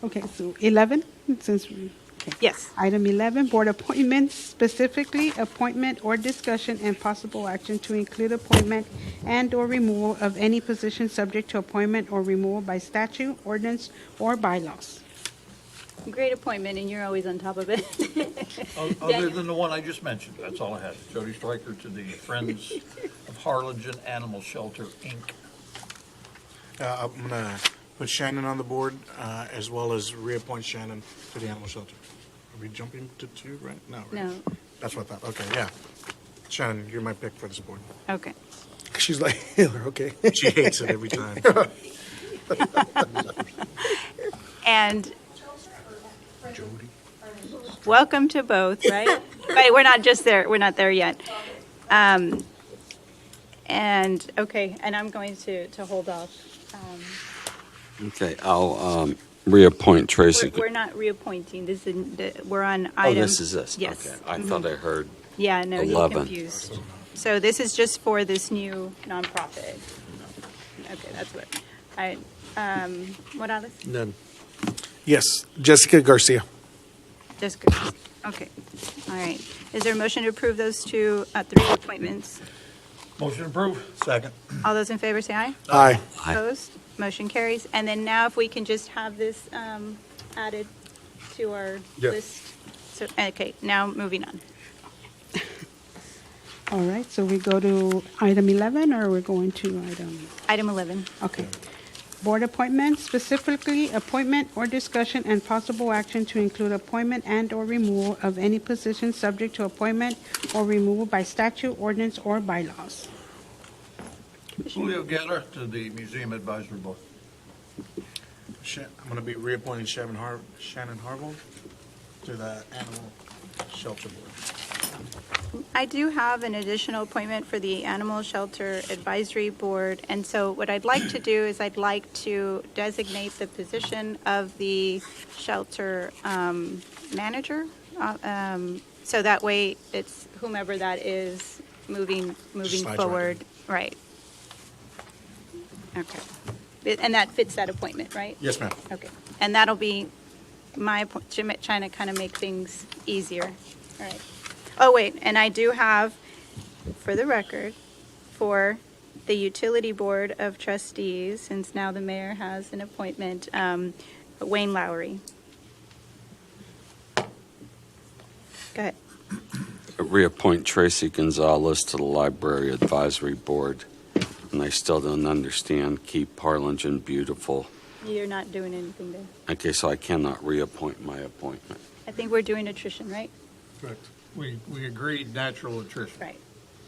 G: Okay, so 11, since we, okay.
C: Yes.
G: Item 11, board appointments, specifically appointment or discussion and possible action to include appointment and/or removal of any position subject to appointment or removal by statute, ordinance, or bylaws.
C: Great appointment, and you're always on top of it.
A: Other than the one I just mentioned, that's all I had. Jody Stryker to the Friends of Harlingen Animal Shelter, Inc.
I: I'm going to put Shannon on the board, as well as reappoint Shannon to the animal shelter. Are we jumping to two, right? No. Right?
C: No.
I: That's what I thought. Okay, yeah. Shannon, you're my pick for this board.
C: Okay.
D: She's like, Hitler, okay.
I: She hates it every time.
C: And welcome to both, right? But we're not just there, we're not there yet. And, okay, and I'm going to hold off.
S: Okay, I'll reappoint Tracy.
C: We're not reappointing, this is, we're on
S: Oh,
C: item.
S: this is this?
C: Yes.
S: Okay, I thought I heard
C: Yeah, no, you're
S: 11.
C: confused. So this is just for this new nonprofit. Okay, that's what, all right, what else?
J: None.
D: Yes, Jessica Garcia.
C: Jessica, okay, all right. Is there a motion to approve those two, three appointments?
A: Motion approved.
I: Second.
C: All those in favor say aye.
D: Aye.
S: Aye.
C: Opposed? Motion carries. And then now if we can just have this added to our
H: Yes.
C: list. So, okay, now moving on.
G: All right, so we go to item 11, or we're going to item?
C: Item 11.
G: Okay. Board appointments, specifically appointment or discussion and possible action to include appointment and/or removal of any position subject to appointment or removal by statute, ordinance, or bylaws.
A: Julio Geller to the Museum Advisory Board.
I: I'm going to be reappointing Shannon Harville to the animal shelter board.
C: I do have an additional appointment for the Animal Shelter Advisory Board, and so what I'd like to do is I'd like to designate the position of the shelter manager, so that way it's whomever that is moving
I: Slides right
C: forward. Right. Okay. And that fits that appointment, right?
I: Yes, ma'am.
C: Okay. And that'll be my, trying to kind of make things easier. All right. Oh, wait, and I do have, for the record, for the Utility Board of Trustees, since now the mayor has an appointment, Wayne Lowry. Go ahead.
S: Reappoint Tracy Gonzalez to the Library Advisory Board. And I still don't understand, keep Harlingen beautiful.
C: You're not doing anything there.
S: Okay, so I cannot reappoint my appointment.
C: I think we're doing attrition, right?
A: Correct. We agreed natural attrition.
C: Right.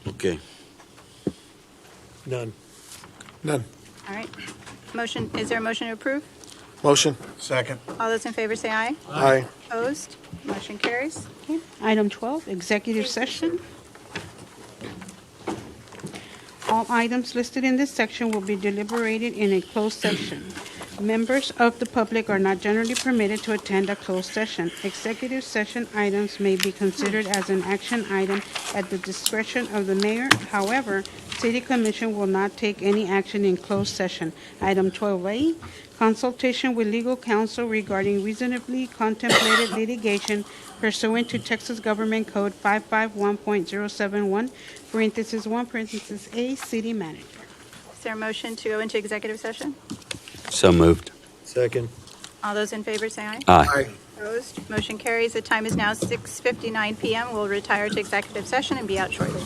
S: Okay.
J: None.
D: None.
C: All right. Motion, is there a motion to approve?
D: Motion.
I: Second.
C: All those in favor say aye.
D: Aye.
C: Opposed? Motion carries. Okay.
G: Item 12, executive session. All items listed in this section will be deliberated in a closed session. Members of the public are not generally permitted to attend a closed session. Executive session items may be considered as an action item at the discretion of the mayor. However, City Commission will not take any action in closed session. Item 12A, consultation with legal counsel regarding reasonably contemplated litigation pursuant to Texas Government Code 551.071, parentheses 1, parentheses A, city manager.
C: Is there a motion to go into executive session?
S: So moved.
J: Second.
C: All those in favor say aye.
S: Aye.
C: Opposed? Motion carries. The time is now 6:59 PM. We'll retire to executive session and be out shortly.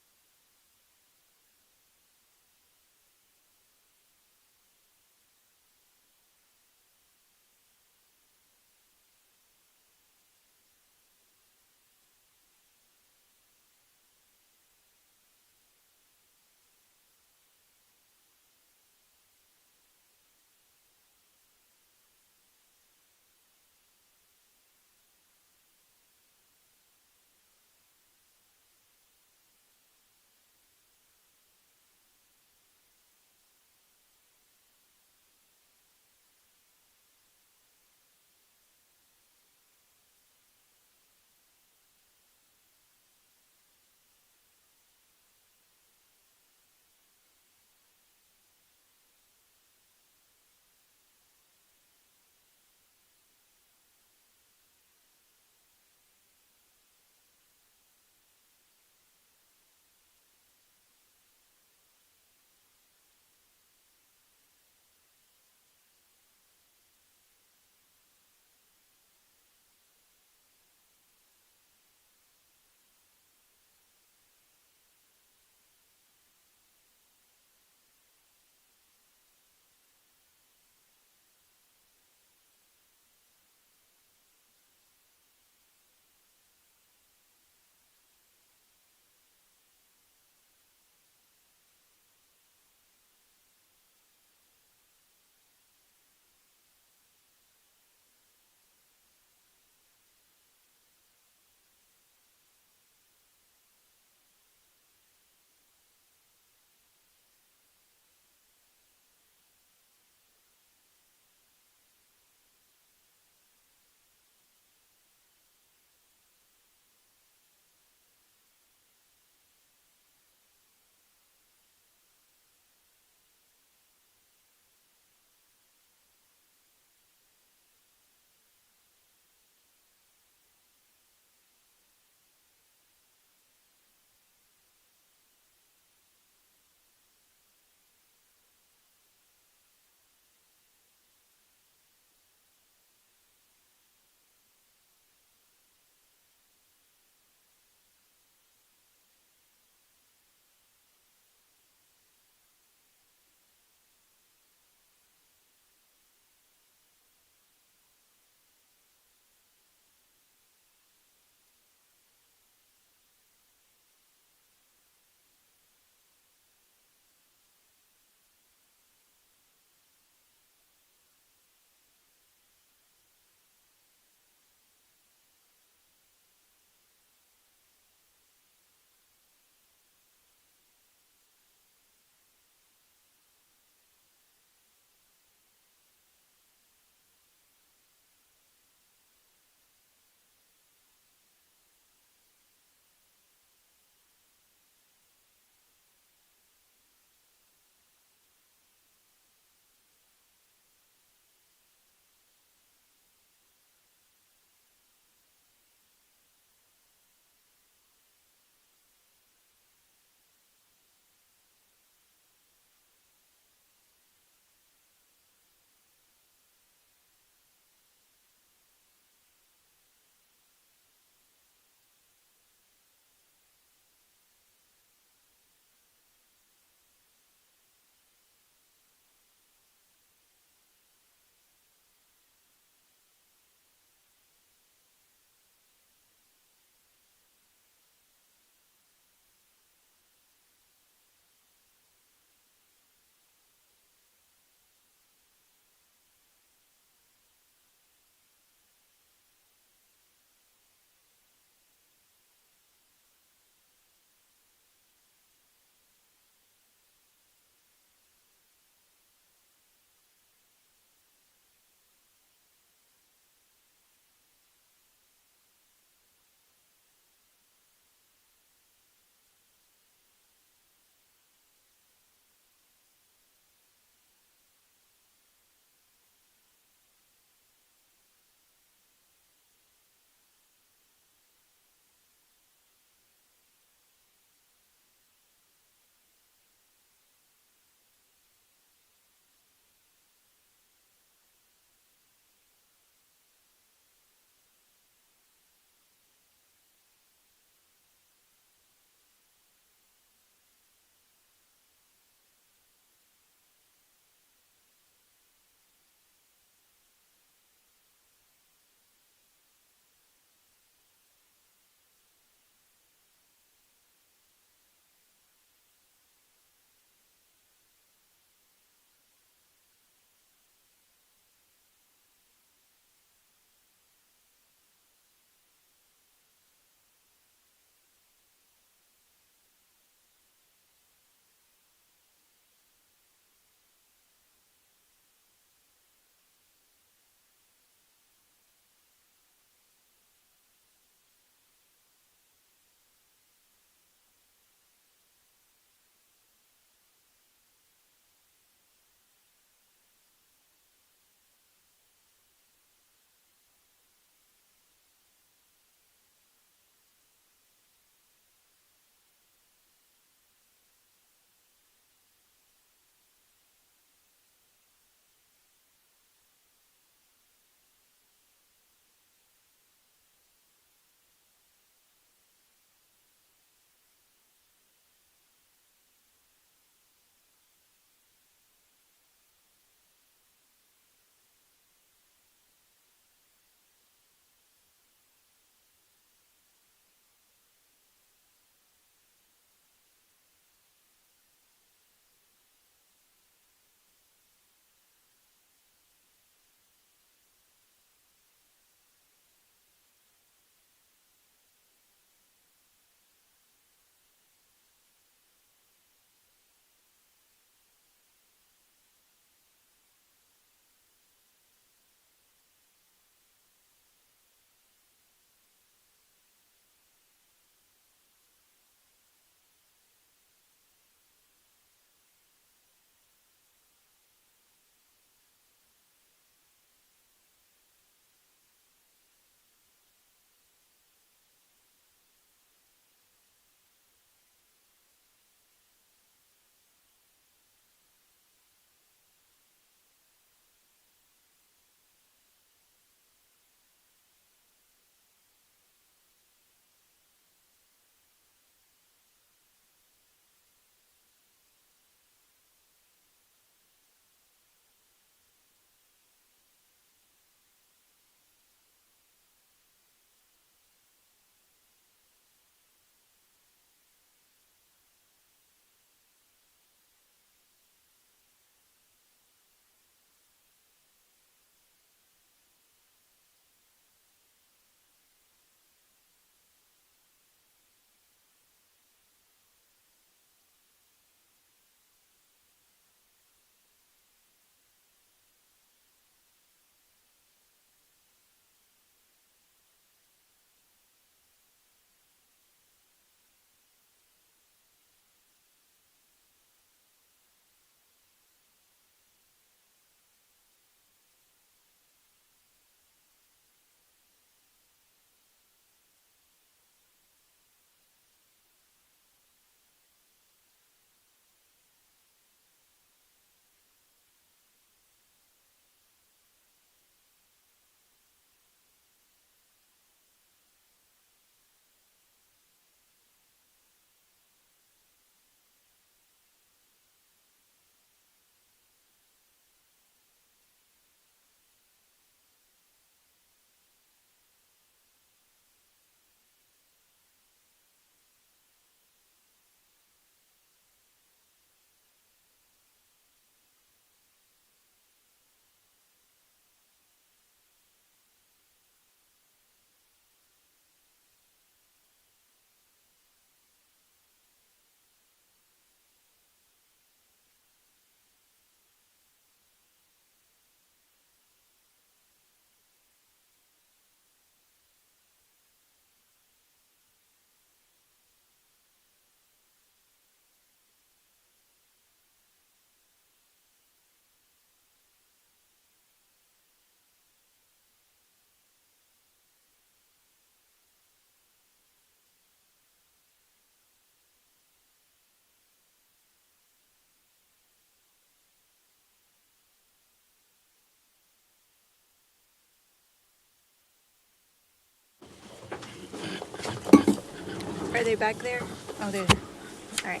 C: Are they back there? Oh, there. All right.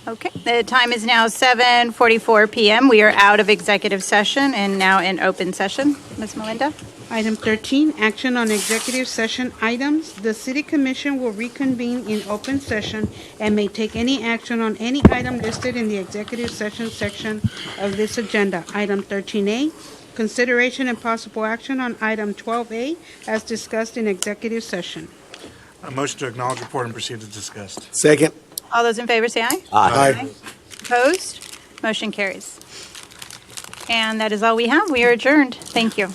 C: Okay, the time is now 7:44 PM. We are out of executive session and now in open session. Ms. Melinda?
G: Item 13, action on executive session items. The city commission will reconvene in open session and may take any action on any item listed in the executive session section of this agenda. Item 13A, consideration and possible action on item 12A as discussed in executive session.
I: A motion to acknowledge, report, and proceed as discussed.
D: Second.
C: All those in favor say aye.
D: Aye.
C: Opposed? Motion carries. And that is all we have. We are adjourned. Thank you.